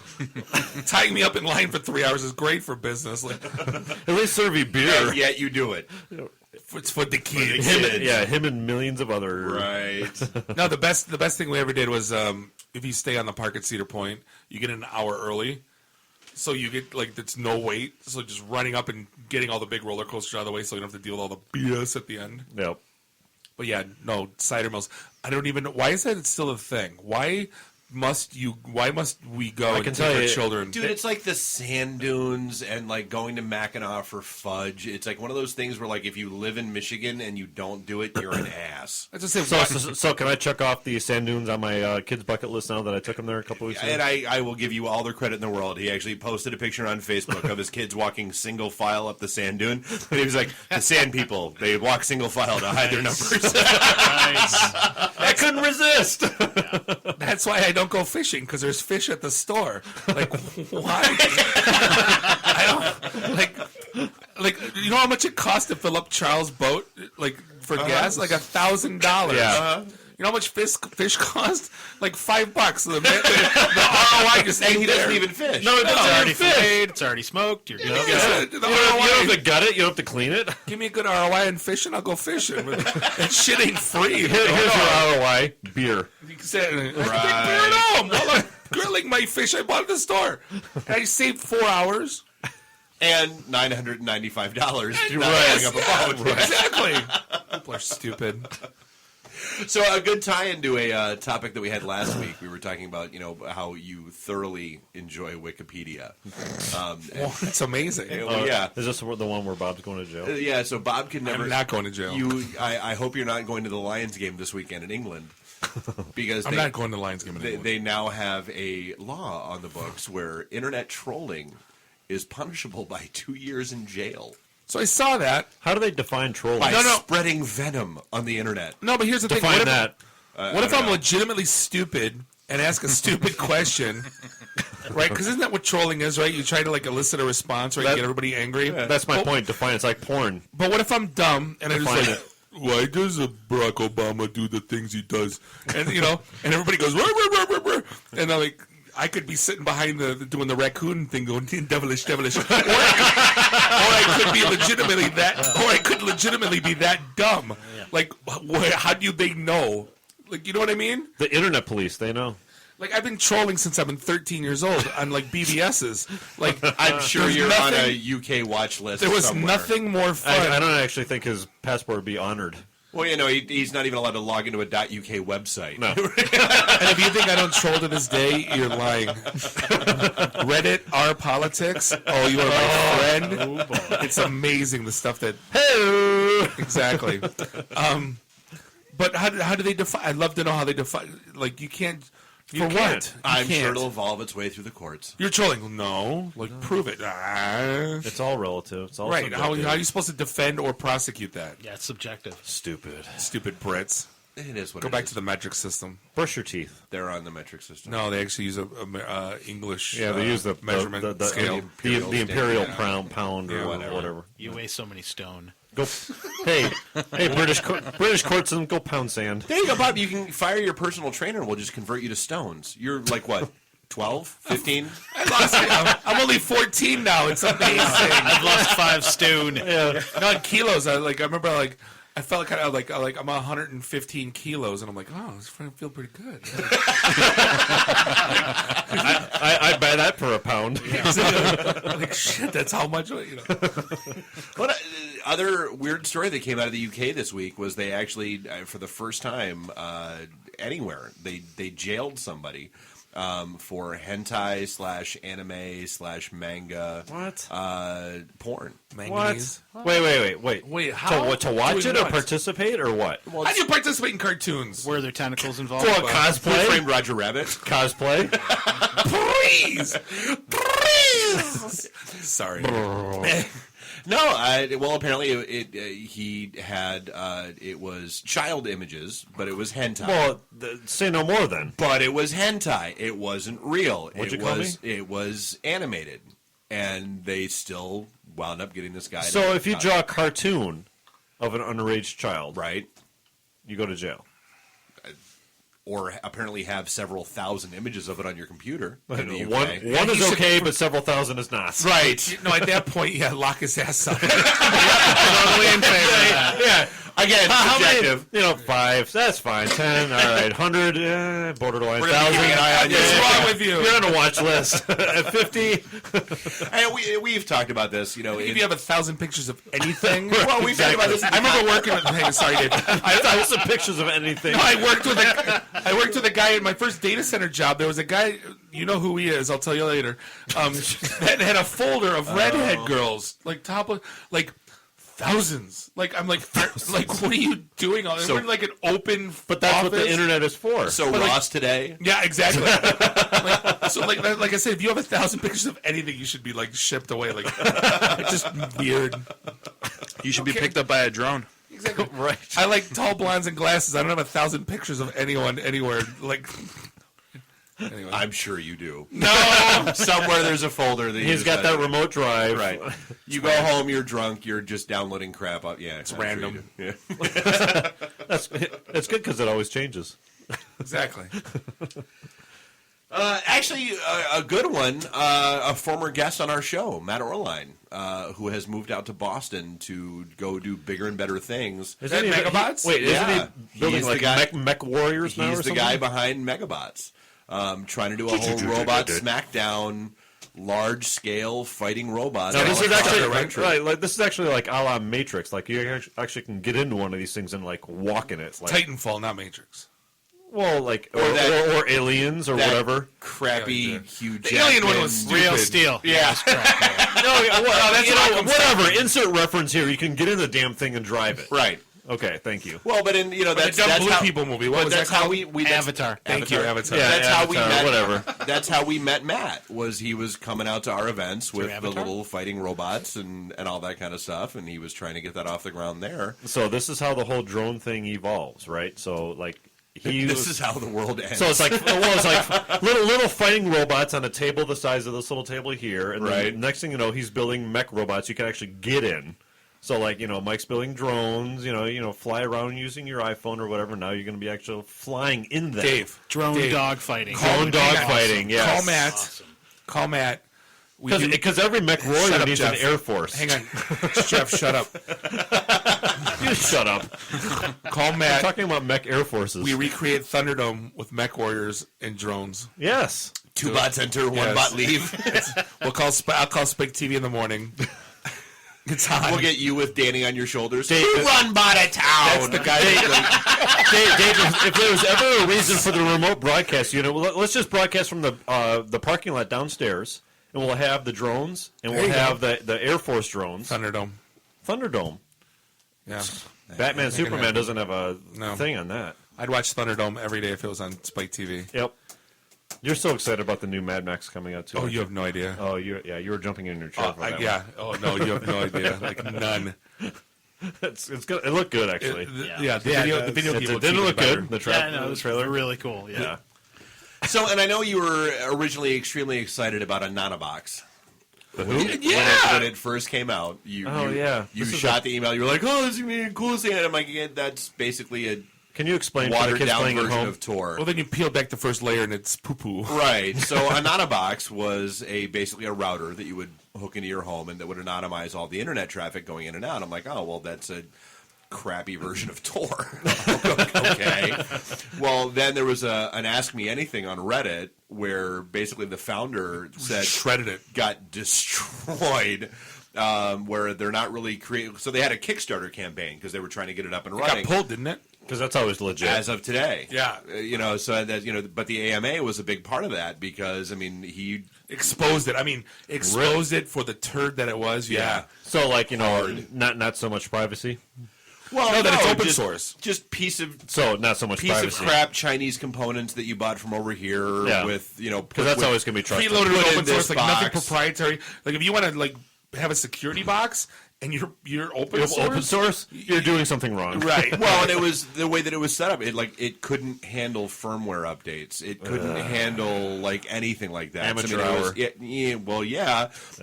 Tying me up in line for 3 hours is great for business. Like, at least serve you beer. Yet you do it. It's for the kids. Him and millions of other. Right. No, the best thing we ever did was if you stay on the park at Cedar Point, you get an hour early. So you get, like, it's no wait. So just running up and getting all the big roller coasters out of the way so you don't have to deal with all the BS at the end. Yep. But yeah, no, cider mills. I don't even know. Why is that still a thing? Why must we go and take our children? Dude, it's like the sand dunes and like going to Mackinac for fudge. It's like one of those things where like if you live in Michigan and you don't do it, you're an ass. I just say, so can I check off the sand dunes on my kids' bucket list now that I took them there a couple weeks ago? And I will give you all the credit in the world. He actually posted a picture on Facebook of his kids walking single file up the sand dune. And he was like, the sand people, they walk single file to hide their numbers. I couldn't resist. Yeah. That's why I don't go fishing, because there's fish at the store. Like, why? I don't, like, you know how much it costs to fill up Charles' boat, like, for gas? Like $1,000. Yeah. You know how much fish cost? Like $5. The ROI just ain't he doesn't even fish. No, it's already filleted. It's already smoked. You're good. You don't have to gut it. You don't have to clean it. Give me a good ROI in fishing, I'll go fishing. That shit ain't free. Here's your ROI: beer. You can say, I can drink beer at home while I'm grilling my fish I bought at the store. And I saved 4 hours. And $995 Right. up a boat. Right. Exactly. People are stupid. So a good tie into a topic that we had last week. We were talking about, how you thoroughly enjoy Wikipedia. It's amazing. Yeah. Is this the one where Bob's going to jail? Yeah, so Bob can never... I'm not going to jail. I hope you're not going to the Lions game this weekend in England. Because I'm not going to the Lions game in England. They now have a law on the books where internet trolling is punishable by 2 years in jail. So I saw that. How do they define trolling? By spreading venom on the internet. No, but here's the thing. Define that. What if I'm legitimately stupid and ask a stupid question? Right? Because isn't that what trolling is, right? You try to elicit a response, right? You get everybody angry. That's my point. Define it. It's like porn. But what if I'm dumb and I just it. Why does Barack Obama do the things he does? And and everybody goes, rah, rah, rah, rah, rah. And I'm like, I could be sitting behind doing the raccoon thing, going devilish, devilish, or I could be legitimately that, or I could legitimately be that dumb. Yeah. Like, how do they know? Like, you know what I mean? The internet police, they know. Like, I've been trolling since I've been 13 years old on BBSs. Like, I'm sure you're on a UK watch list. There was somewhere. nothing more fun. I don't actually think his passport would be honored. Well, he's not even allowed to log into a .uk website. No. And if you think I don't troll to this day, you're lying. Reddit, our politics. Oh, you are my friend. Oh, boy. It's amazing the stuff that. Hey. Exactly. But how do they define? I'd love to know how they define. Like, you can't For You what? can't. I'm can't. sure it'll evolve its way through the courts. You're trolling. No. Like, prove it. It's all relative. It's all Right. How subjective. are you supposed to defend or prosecute that? Yeah, it's subjective. Stupid. Stupid Brits. It is what Go it back is. to the metric system. Brush your teeth. They're on the metric system. No, they actually use a English Yeah, they use the measurement the scale. the imperial pound or Yeah, whatever. You weigh so many stone. Go, hey, British courts and go pound sand. There you go, Bob. You can fire your personal trainer and we'll just convert you to stones. You're like, what, 12, 15? I lost. I'm only 14 now. It's amazing. I've lost 5 stone. Yeah. Not kilos. I remember I felt kind of like I'm 115 kilos, and I'm like, oh, this feel pretty good. I'd buy that for a pound. Like shit, that's how much. You know. What other weird story that came out of the UK this week was they actually, for the first time anywhere, they jailed somebody for hentai / anime / manga. What? Porn. Manganese. What? Wait. Wait, how? To watch Doing it or what? participate or what? How do you participate in cartoons? Were there tentacles involved? For cosplay? Who Framed Roger Rabbit? Cosplay? Please! Sorry. No, well, apparently he had it was child images, but it was hentai. Well, say no more then. But it was hentai. It wasn't real. What'd you call me? It was animated, and they still wound up getting this guy. So if you draw a cartoon of an underage child, right, you go to jail. Or apparently have several thousand images of it on your computer. In the UK. One is okay, but several thousand is not. Right. No, at that point, lock his ass up. Totally in favor of that. Yeah. Again, how subjective. many? 5. That's fine. 10. All right. 100. Borderline. We're gonna be 1,000. keeping an eye on you. What's wrong with you? You're on a watch list. At 50. And we've talked about this. If you have 1,000 pictures of anything, well, we've talked about this. I remember working with. Hey, sorry, Dave. 1,000 pictures of anything. No, I worked with a guy in my first data center job. There was a guy, you know who he is. I'll tell you later. That had a folder of redhead girls, like thousands. I'm like, what are you doing? We're in like an open. But that's office. what the internet is for. So Ross today. Yeah, exactly. like I said, if you have 1,000 pictures of anything, you should be shipped away. It's just weird. You should be picked up by a drone. Exactly. Right. I like tall blondes and glasses. I don't have 1,000 pictures of anyone anywhere. Anyway. I'm sure you do. No, somewhere there's a folder that he's got that remote drive. Right. You go home, you're drunk, you're just downloading crap up. Yeah, it's random. Sure Yeah. It's good because it always changes. Exactly. Actually, a good one. A former guest on our show, Matt Orline, who has moved out to Boston to go do bigger and better things. Is that Megabots? Wait, isn't he building He's like the guy, mech warriors now? He's or the something? guy behind Megabots, trying to do a whole robot smackdown, large scale fighting robots. Now, this is actually right. this is actually like a la Matrix. Like you actually can get into one of these things and walk in it. Like, Titanfall, not Matrix. Well, or aliens or whatever. Crappy Hugh The alien one was stupid. Real steel. Yeah. Whatever. Insert reference here. You can get in the damn thing and drive it. Right. Okay. Thank you. Well, but that's the dumb blue how, people movie. What was that's that how called? we Avatar. Thank you, Avatar. Yeah, that's how we Avatar, met. whatever. That's how we met Matt. Was he was coming out to our events with the Avatar? little fighting robots and all that kind of stuff, and he was trying to get that off the ground there. So this is how the whole drone thing evolves, right? So this is how the world ends. So it's like little fighting robots on a table the size of this little table here, and then next thing you know, he's building mech robots you can actually get in. So Mike's building drones, fly around using your iPhone or whatever. Now you're going to be actually flying in them. Dave, drone dog fighting. Drone dog fighting. Yes. Call Matt. Awesome. Call Matt. Because every mech warrior needs Jeff. an Air Force. Hang on, Jeff, shut up. You shut up. Call Matt. We're talking about mech Air Forces. We recreate Thunderdome with mech warriors and drones. Yes. 2 bots enter, 1 bot leave. I'll call Spike TV in the morning. It's on. We'll get you with Danny on your shoulders. Dave, Who run bot a town? That's the guy. Dave, if there was ever a reason for the remote broadcast unit, let's just broadcast from the parking lot downstairs, and we'll have the drones, and we'll have the Air Force drones. Thunderdome. Yeah. Batman, Superman doesn't have a thing on that. I'd watch Thunderdome every day if it was on Spike TV. Yep. You're so excited about the new Mad Max coming out too. Oh, you have no idea. Oh, you were jumping in your chair. For that yeah. one. Oh no, you have no idea. Like none. It's good. It looked good actually. The video game didn't look good. The trailer really cool. Yeah. So, and I know you were originally extremely excited about a Nanobox. Who? When it first came out, you shot the email. You were like, "Oh, this is gonna be the coolest thing." And I'm like, yeah, "That's basically a." Can you explain watered for the kids down playing at version home? of Tor? Well, then you peel back the first layer and it's poo poo. Right. So a Nanobox was basically a router that you would hook into your home and that would anonymize all the internet traffic going in and out. I'm like, oh well, that's a crappy version of Tor. Okay. Well, then there was an Ask Me Anything on Reddit where basically the founder said shredded it, got destroyed. Where they're not really creating. So they had a Kickstarter campaign because they were trying to get it up and running. It got pulled, didn't it? Because that's always legit. As of today. Yeah. So that, but the AMA was a big part of that because, I mean, he exposed it. I mean, exposed it for the turd that it was. Yeah. So, like, not so much privacy? Well, no, that it's open just, source. Just piece of not so much piece privacy. of crap Chinese components that you bought from over here with, because that's always going to be trusted. Preloaded with open source, like box. nothing proprietary. Like if you want to have a security box and you're open source, you're doing something wrong. Right. Well, and it was the way that it was set up. It couldn't handle firmware updates. It couldn't handle anything like that. Amateur hour.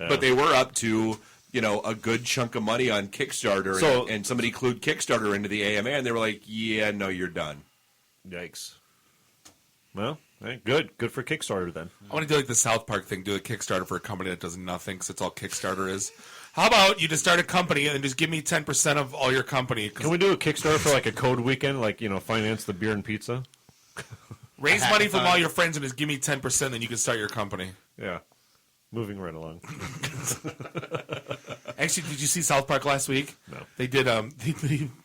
But they were up to a good chunk of money on Kickstarter, and somebody clued Kickstarter into the AMA, and they were like, "Yeah, no, you're done." Yikes. Well, good for Kickstarter then. I want to do like the South Park thing, do a Kickstarter for a company that does nothing, because it's all Kickstarter is. How about you just start a company and just give me 10% of all your company? Can we do a Kickstarter for a code weekend, finance the beer and pizza? Raise money from all your friends and just give me 10%, then you can start your company. Yeah. Moving right along. Actually, did you see South Park last week? No. They did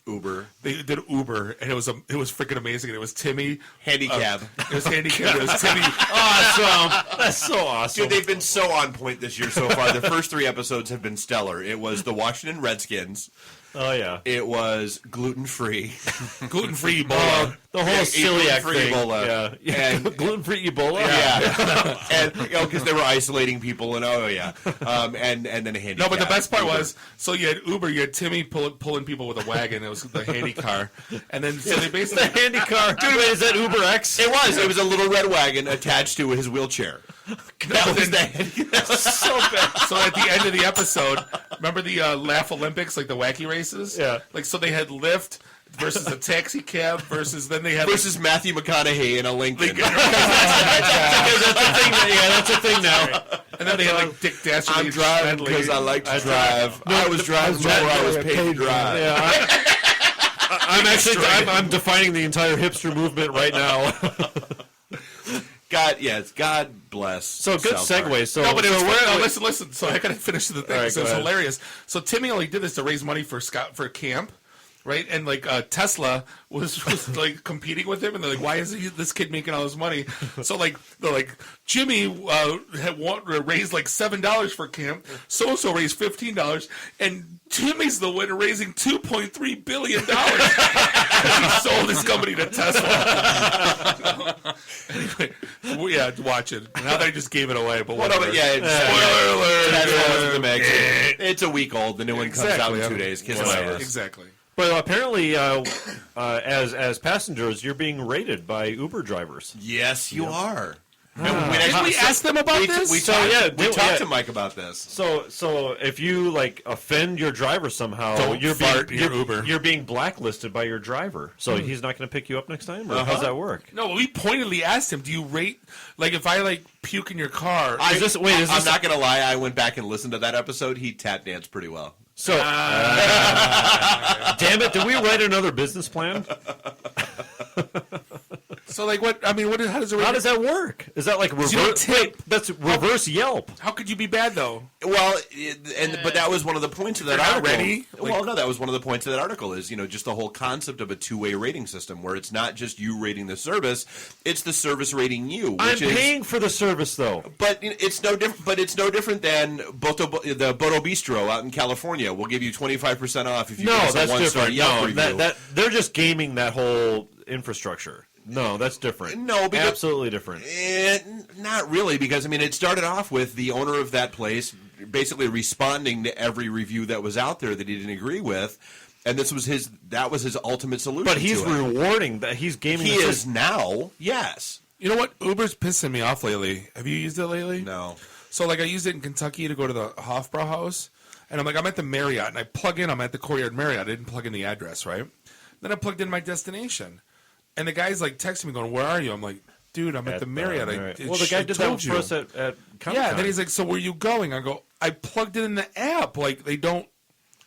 Uber. They did Uber, and it was freaking amazing. And it was Timmy handicap. It was handicap. It was Timmy. Awesome. That's so awesome. Dude, they've been so on point this year so far. The first 3 episodes have been stellar. It was the Washington Redskins. Oh, yeah. It was gluten-free. Gluten-free Ebola. The whole celiac thing. Ebola. Yeah. And gluten-free Ebola? Yeah. And because they were isolating people and and then a handicap. No, but the best part was, so you had Uber, you had Timmy pulling people with a wagon. It was the handy car. And then so they basically... The handy car. Dude, wait, is that Uber X? It was. It was a little red wagon attached to his wheelchair. That was so bad. So at the end of the episode, remember the Laugh Olympics, like the wacky races? Yeah. So they had Lyft versus a taxi cab versus then they had versus Matthew McConaughey in a Lincoln. Because that's a thing now. And then they had Dick Dastardly. I'm driving because I like to drive. No, I was driving before I was paid to drive. Yeah, I'm defining the entire hipster movement right now. God bless. So good segue. So no, but it was listen. So I gotta finish the thing. Right, so it's hilarious. So Timmy only did this to raise money for a camp, right? And Tesla was competing with him, and they're like, "Why is this kid making all this money?" So they're like, Jimmy had raised $7 for camp. So raised $15, and Timmy's the winner, raising $2.3 billion. He sold his company to Tesla. Anyway, watch it. Now they just gave it away, but whatever. Spoiler alert. Tesla was in the mix. It's a week old. The new one comes out in 2 days. Kiss my ass. Exactly. But apparently, as passengers, you're being rated by Uber drivers. Yes, you are. Did we ask them about this? We talked to Mike about this. So if you offend your driver somehow, you're being blacklisted by your driver. So he's not going to pick you up next time. Or how's that work? No, we pointedly asked him. Do you rate if I puke in your car? I'm not going to lie. I went back and listened to that episode. He tap danced pretty well. So, damn it! Did we write another business plan? So what? I mean, how does it? How does that work? Is that reverse? That's reverse Yelp. How could you be bad though? Well, but that was one of the points of that article. Ready? That was one of the points of that article. Is just the whole concept of a two-way rating system where it's not just you rating the service, it's the service rating you. I'm paying for the service though. But it's no different. But it's no different than the Boto Bistro out in California. We'll give you 25% off if you give us a one-star Yelp review. They're just gaming that whole infrastructure. No, that's different. No, because, absolutely different. Not really, because I mean, it started off with the owner of that place basically responding to every review that was out there that he didn't agree with, and that was his ultimate solution. But he's to it. rewarding that. He's gaming. He is now, yes. You know what? Uber's pissing me off lately. Have you used it lately? No. So, like, I used it in Kentucky to go to the Hofbrauhaus, and I'm at the Marriott, and I plug in. I'm at the Courtyard Marriott. I didn't plug in the address, right? Then I plugged in my destination, and the guy's like texting me, going, "Where are you?" I'm like, "Dude, I'm at the Marriott." Well, the guy did that for us at Comic-Con. Yeah, and then he's like, "So where are you going?" I go, "I plugged it in the app." Like, they don't.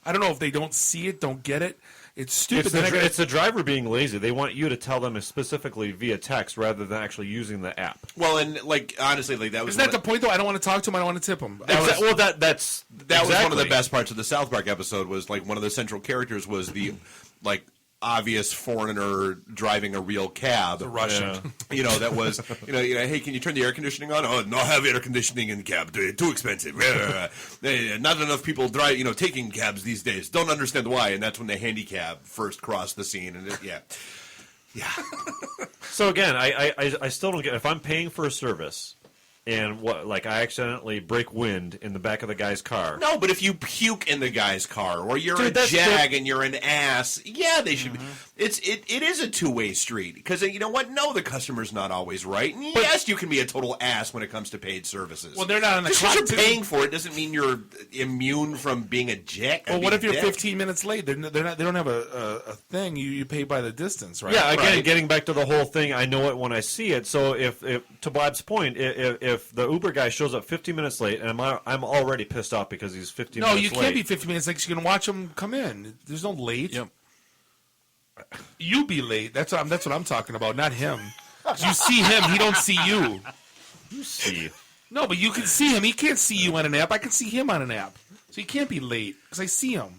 I don't know if they don't see it, don't get it. It's stupid. It's the driver being lazy. They want you to tell them specifically via text rather than actually using the app. Well, and like honestly, like that was isn't that the point though? I don't want to talk to him. I don't want to tip him. That was one of the exactly. best parts of the South Park episode. Was like one of the central characters was the like obvious foreigner driving a real cab. The Russian. You know, that was, hey, can you turn the air conditioning on? Oh, no, I have air conditioning in the cab. Too expensive. Not enough people drive, taking cabs these days. Don't understand why. And that's when the handicap first crossed the scene. And yeah. So again, I still don't get, if I'm paying for a service and I accidentally break wind in the back of the guy's car. No, but if you puke in the guy's car, or you're a jag and you're an ass, yeah, they should. It is a two-way street, because you know what? No, the customer's not always right, and yes, you can be a total ass when it comes to paid services. Well, they're not on the just clock. Because you're paying for it doesn't mean you're immune from being a jack. Well, what if you're 15 minutes late? They're not. They don't have a thing. You pay by the distance, right? Yeah. Again, getting back to the whole thing, I know it when I see it. So if to Bob's point, if the Uber guy shows up 15 minutes late, and I'm already pissed off because he's 15 minutes late. No, you can't be 15 minutes late because you can watch him come in. There's no late. Yep. You be late. That's what I'm talking about, not him. You see him, he don't see you. You see. No, but you can see him. He can't see you on an app. I can see him on an app. So he can't be late because I see him.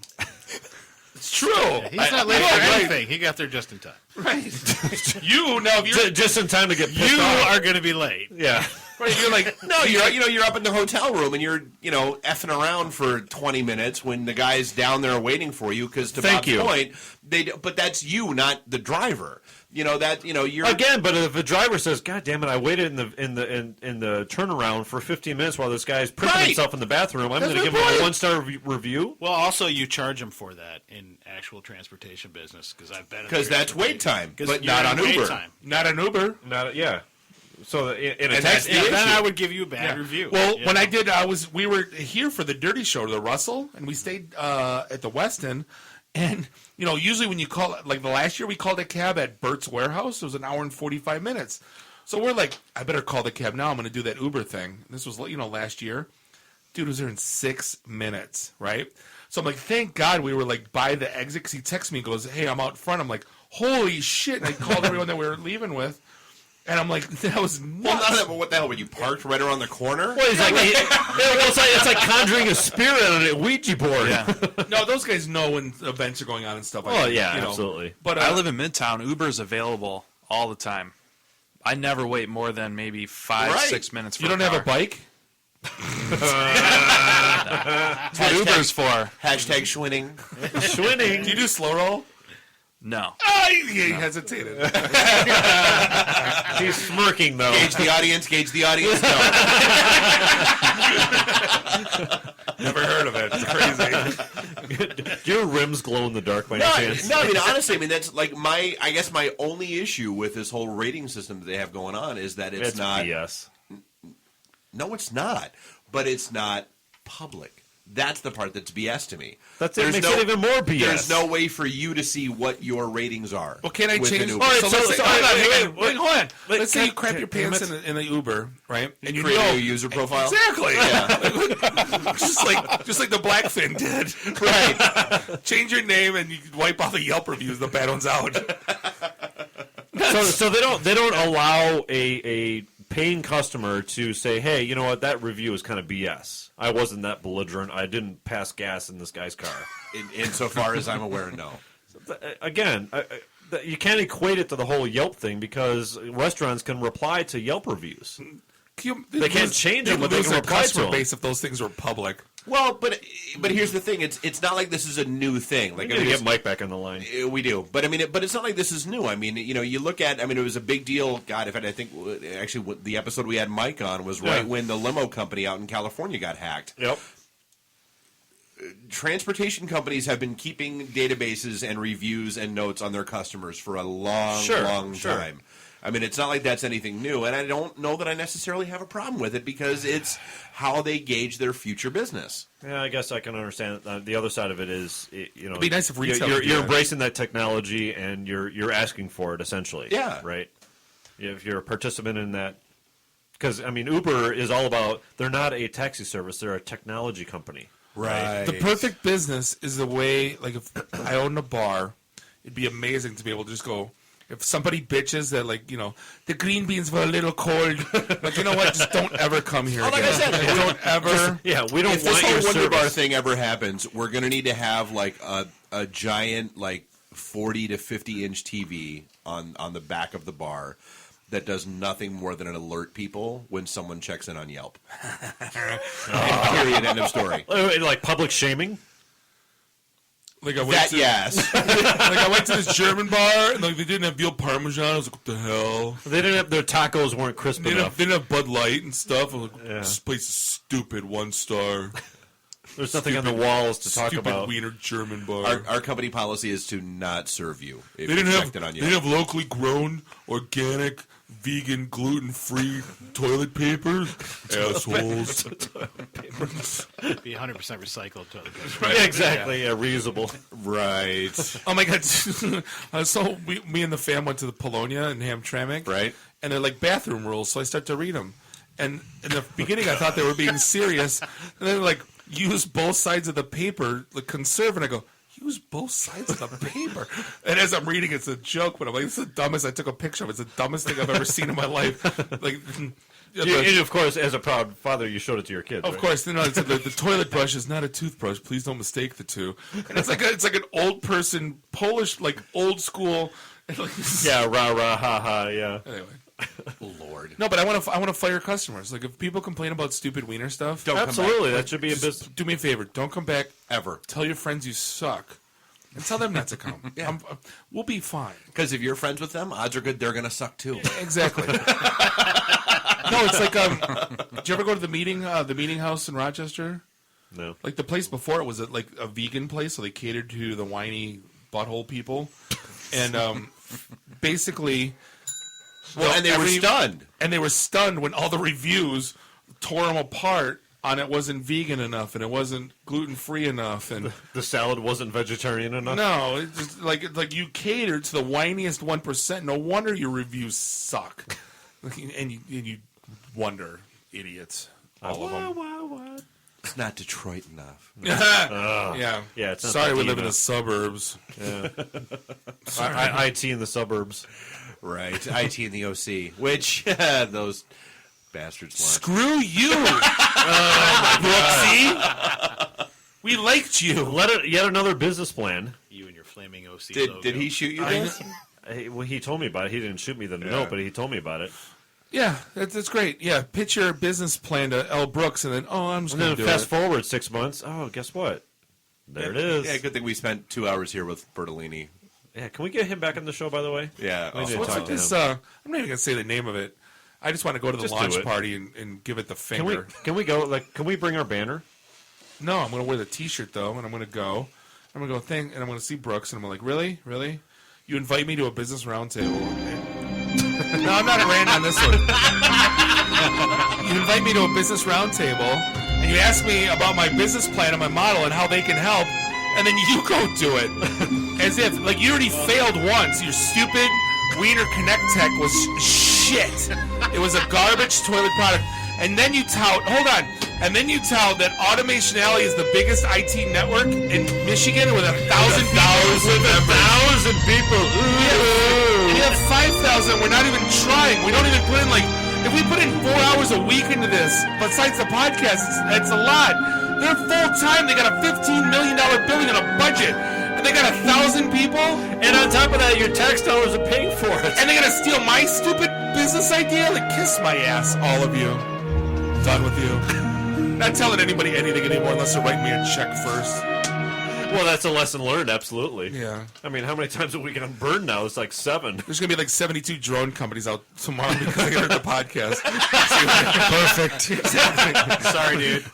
It's true. Yeah, he's not late for anything. He got there just in time. Right. If you're just in time to get pissed off. You are going to be late. Yeah. Right, you're like, no, you're up in the hotel room and you're effing around for 20 minutes when the guy's down there waiting for you, because to Bob's point, but that's you, not the driver. You're again. But if a driver says, "God damn it, I waited in the turnaround for 15 minutes while this guy's primping himself in the bathroom. I'm going to give him a 1-star review." Well, also you charge him for that in actual transportation business, because I've been because that's wait time, but not on Uber. Not on Uber. Yeah. So in a taxi, then I would give you a bad review. Well, when I did, we were here for the Dirty Show, the Russell, and we stayed at the Westin. And usually when you call, like the last year we called a cab at Bert's Warehouse. It was an hour and 45 minutes. So we're like, I better call the cab now. I'm going to do that Uber thing. This was last year. Dude was there in 6 minutes, right? So I'm like, thank God we were like by the exit, because he texts me and goes, "Hey, I'm out front." I'm like, holy shit! And I called everyone that we were leaving with. And I'm like, that was nuts. Well, not that, but what the hell? Were you parked right around the corner? Well, it's like conjuring a spirit on a Ouija board. Yeah. No, those guys know when events are going on and stuff like that. Oh, yeah, absolutely. But I live in Midtown. Uber's available all the time. I never wait more than maybe 5-6 minutes for You don't have a bike? That's what Uber's for. Hashtag schwinning. Schwinning. Do you do slow roll? No. Oh, he hesitated. He's smirking, though. Gauge the audience. No. Never heard of it. It's crazy. Do your rims glow in the dark by any chance? No, I mean, honestly, that's like my only issue with this whole rating system that they have going on is that it's not. BS. No, it's not. But it's not public. That's the part that's BS to me. Makes it even more BS. There's no way for you to see what your ratings are. Well, can I change? All right, hold on. Let's say you crap your pants in the Uber, right? And you create a user profile. Exactly. Yeah. just like the Blackfin did. Right. Change your name and you wipe all the Yelp reviews. The bad ones out. So they don't allow a paying customer to say, "Hey, you know what? That review is kind of BS. I wasn't that belligerent. I didn't pass gas in this guy's car." Insofar as I'm aware, no. Again, you can't equate it to the whole Yelp thing, because restaurants can reply to Yelp reviews. They can't change them, but they can reply to customer them. base if those things were public. Well, but here's the thing: it's not like this is a new thing. Like, We gotta get Mike back on the line. We do, but I mean, but it's not like this is new. I mean, you look at. I mean, it was a big deal. God, in fact, I think actually the episode we had Mike on was right when the limo company out in California got hacked. Yep. Transportation companies have been keeping databases and reviews and notes on their customers for a long time. I mean, it's not like that's anything new, and I don't know that I necessarily have a problem with it because it's how they gauge their future business. Yeah, I guess I can understand. The other side of it is, It'd be nice if retail you're would do that. embracing that technology and you're asking for it essentially. Yeah. Right. If you're a participant in that, because I mean, Uber is all about. They're not a taxi service; they're a technology company. Right. The perfect business is the way, like, if I owned a bar, it'd be amazing to be able to just go. If somebody bitches that, like, the green beans were a little cold, like, you know what? Just don't ever come here Like again. I said, Don't ever. We don't If this want whole your Wonder Bar service. thing ever happens, we're going to need to have like a giant, like 40 to 50 inch TV on the back of the bar that does nothing more than alert people when someone checks in on Yelp. Period. End of story. Like public shaming. Like I went That to, yes. like I went to this German bar and like they didn't have veal parmesan. I was like, what the hell? They didn't have their tacos weren't crisp They didn't enough. have Bud Light and stuff. I was like, this place is stupid. 1 star. There's nothing on the walls to talk Stupid about. wiener German bar. Our company policy is to not serve you if They you didn't checked have. in on They Yelp. didn't have locally grown, organic, vegan, gluten-free toilet paper. Assholes. Be 100% recycled toilet paper. Right. Yeah, exactly. Yeah, reusable. Right. Oh my god! So me and the fam went to the Polonia in Hamtramck, Right. And they're like bathroom rules. So I start to read them, and in the beginning I thought they were being serious, and then they're like, use both sides of the paper, like conserve, and I go, use both sides of the paper. And as I'm reading, it's a joke, but I'm like, it's the dumbest. I took a picture of it. It's the dumbest thing I've ever seen in my life. Like, And of course, as a proud father, you showed it to your kids. of course, the toilet brush is not a toothbrush. Please don't mistake the two. And it's like an old person, Polish, like old school. And like, Yeah, rah rah ha ha. Yeah. Anyway. Lord. No, but I want to fire customers. Like if people complain about stupid wiener stuff, Don't come Absolutely, back. that should be a just business. do me a favor. Don't come back Ever. Tell your friends you suck, and tell them not to come. Yeah. We'll be fine. Because if you're friends with them, odds are good they're going to suck too. Exactly. No, it's like did you ever go to the meeting house in Rochester? No. Like the place before it was like a vegan place, so they catered to the whiny butthole people, and basically, And they were stunned. And they were stunned when all the reviews tore them apart on it wasn't vegan enough and it wasn't gluten free enough and The salad wasn't vegetarian enough. no, it's just like you catered to the whiniest 1%. No wonder your reviews suck, and you wonder, idiots, all of them. It's not Detroit enough. Yeah. Yeah, it's not Sorry, we deep live in the enough. suburbs. Yeah. IT in the suburbs. Right. IT in the OC. Which, those bastards launched. Screw you, Brooksy. We liked you. Yet another business plan. You and your flaming OC Did he shoot you this? Well, he told me about it. He didn't shoot me the note, but he told me about it. Yeah, that's great. Yeah, pitch your business plan to L. Brooks, and then I'm just And going then to do fast it. forward 6 months. Oh, guess what? There it is. Yeah, good thing we spent 2 hours here with Bertolini. Yeah, can we get him back on the show, by the way? Yeah. We need to What's talk with to this? him. I'm not even going to say the name of it. I just want to go to the Just do launch it. party and give it the Can we? finger. Can we go? Can we bring our banner? No, I'm going to wear the T-shirt though, and I'm going to go. I'm going to go and I'm going to see Brooks, and I'm like, really? You invite me to a business roundtable? No, I'm not ranting on this one. You invite me to a business roundtable, and you ask me about my business plan and my model and how they can help, and then you go do it. As if, like, you already failed once. Your stupid Wiener Connect Tech was shit. It was a garbage toilet product. And then you tout, that Automation Alley is the biggest IT network in Michigan with 1,000 people. And you have 5,000. We're not even trying. We don't even put in if we put in 4 hours a week into this, besides the podcast, it's a lot. They're full time. They got a $15 million building and a budget. And And they got 1,000 people? And on top of that, your tax dollars are paying for it. And they're going to steal my stupid business idea? Like, kiss my ass, all of you. Done with you. Not telling anybody anything anymore unless they're writing me a check first. Well, that's a lesson learned, absolutely. Yeah. I mean, how many times a week on Burn now? It's like 7. There's going to be like 72 drone companies out tomorrow because I heard the podcast. Perfect. Sorry, dude.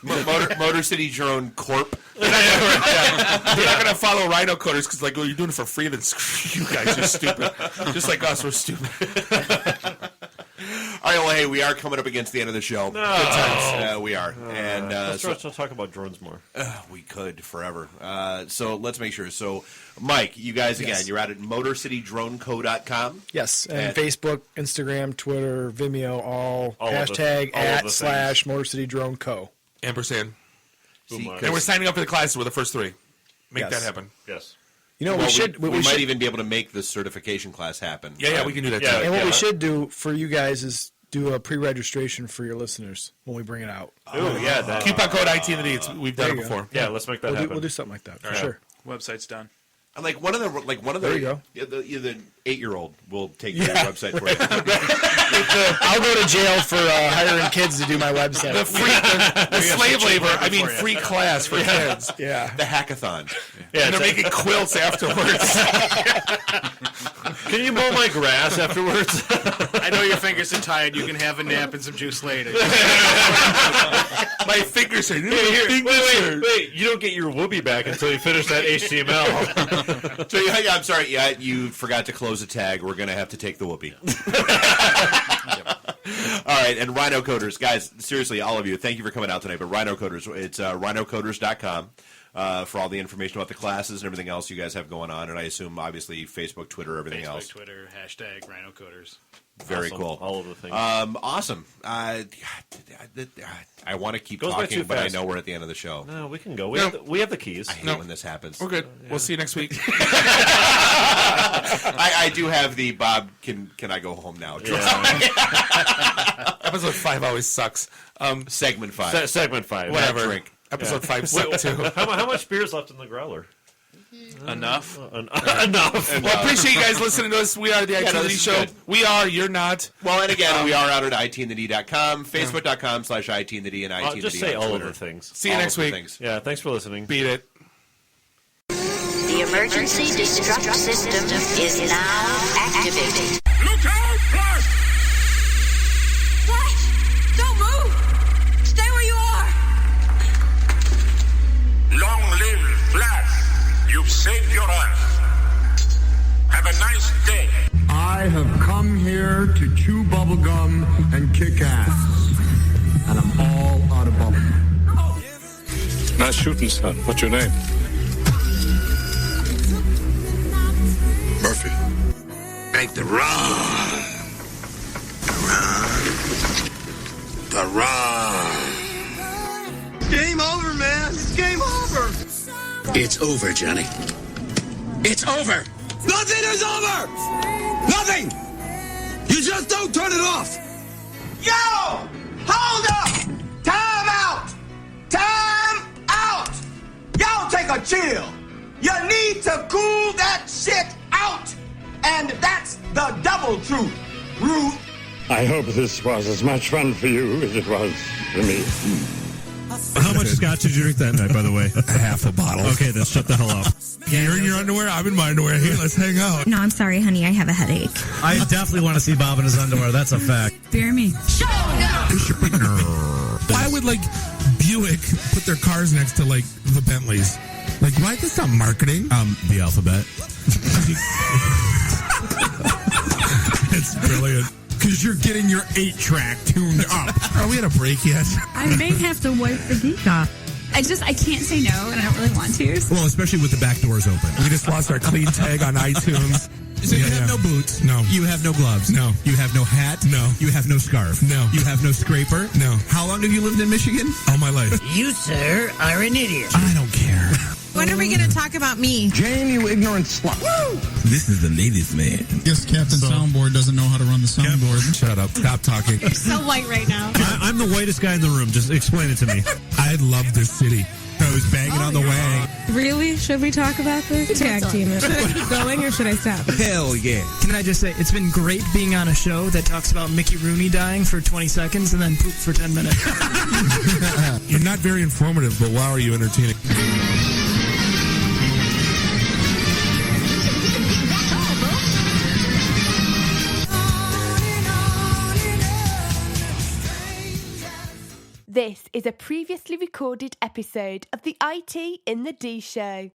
Motor City Drone Corp. They're not going to follow RhinoCoders because, like, well, you're doing it for free, then screw you guys. You're stupid. Just like us, we're stupid. All right, well, hey, we are coming up against the end of the show. No. Good times. We are. And let's talk about drones more. We could forever. So let's make sure. So, Mike, you guys, again, you're out at MotorCityDroneCo.com. Yes, and Facebook, Instagram, Twitter, Vimeo, all hashtag @ Motor City Drone Co. Ampersand. See, and we're signing up for the classes. We're the first 3. Make that happen. Yes. You know, we might even be able to make the certification class happen. Yeah, we can do that. Yeah, and what we should do for you guys is do a pre-registration for your listeners when we bring it out. Oh, yeah. That, Coupon code IT in the D. We've done it before. Yeah, let's make that happen. We'll do something like that for right. sure. Website's done. And like one of the There you go. the 8-year-old will take your website for you. I'll go to jail for hiring kids to do my website. The slave labor. I mean, free class for kids. Yeah. The hackathon. Yeah, and they're making quilts afterwards. Can you mow my grass afterwards? I know your fingers are tired. You can have a nap and some juice later. My fingers are... Wait. You don't get your whoopee back until you finish that HTML. So, yeah, I'm sorry. Yeah, you forgot to close a tag. We're going to have to take the whoopee. All right, and RhinoCoders. Guys, seriously, all of you, thank you for coming out tonight. But RhinoCoders, it's RhinoCoders.com. For all the information about the classes and everything else you guys have going on, and I assume obviously Facebook, Twitter, everything else. Twitter, hashtag RhinoCoders. Very awesome. cool. All of the things. Awesome. I want to keep talking, but I know we're at the end of the show. No, we can go. We have the keys. I hate when this happens. We're good. We'll see you next week. I do have the Bob. Can I go home now? Yeah. Episode 5 always sucks. Segment 5. Segment 5. Whatever. Drink. Episode 5 sucked too. How much beer is left in the growler? Enough. Enough. Well, I appreciate you guys listening to us. We are the IT and the D Show. Good. We are. You're not. Well, and again, we are out at itandthed.com, facebook.com/itandthed, and itandthed. Just say on all Twitter. of the things. See you next week. Yeah, thanks for listening. Beat it. The emergency destruct system is now activated. Look out! Flash! What? Don't move! Stay where you are! Long live Flash! You've saved your life. Have a nice day. I have come here to chew bubblegum and kick ass. And I'm all out of bubblegum. Nice shooting, son. What's your name? Murphy. Make the run. The run. Game over, man. It's game over. It's over, Johnny. It's over. Nothing is over. Nothing. You just don't turn it off. Yo! Hold up! Time out! Time out! Y'all take a chill. You need to cool that shit out. And that's the double truth, Ruth. I hope this was as much fun for you as it was for me. How much scotch did you drink that night, by the way? Half a bottle. Okay, then shut the hell up. You're in your underwear. I'm in my underwear. Here, let's hang out. No, I'm sorry, honey. I have a headache. I definitely want to see Bob in his underwear. That's a fact. Bear me. Why would, like, Buick put their cars next to, like, the Bentleys? Like, why is this not marketing? The alphabet. It's brilliant. Because you're getting your 8-track tuned up. Are we at a break yet? I may have to wipe the geek off. I can't say no, and I don't really want to. Well, especially with the back doors open. We just lost our clean tag on iTunes. So you have no boots? No. You have no gloves? No. You have no hat? No. You have no scarf? No. You have no scraper? No. How long have you lived in Michigan? All my life. You, sir, are an idiot. I don't care. When are we going to talk about me? Jane, you ignorant slut. This is the ladies' man. Guess Captain Soundboard doesn't know how to run the soundboard. Shut up. Stop talking. You're so white right now. I'm the whitest guy in the room. Just explain it to me. I love this city. I was banging on the wang. Really? Should we talk about this? Tag team it. Should I keep going or should I stop? Hell yeah. Can I just say, it's been great being on a show that talks about Mickey Rooney dying for 20 seconds and then poop for 10 minutes. You're not very informative, but wow, are you entertaining. This is a previously recorded episode of the IT in the D Show.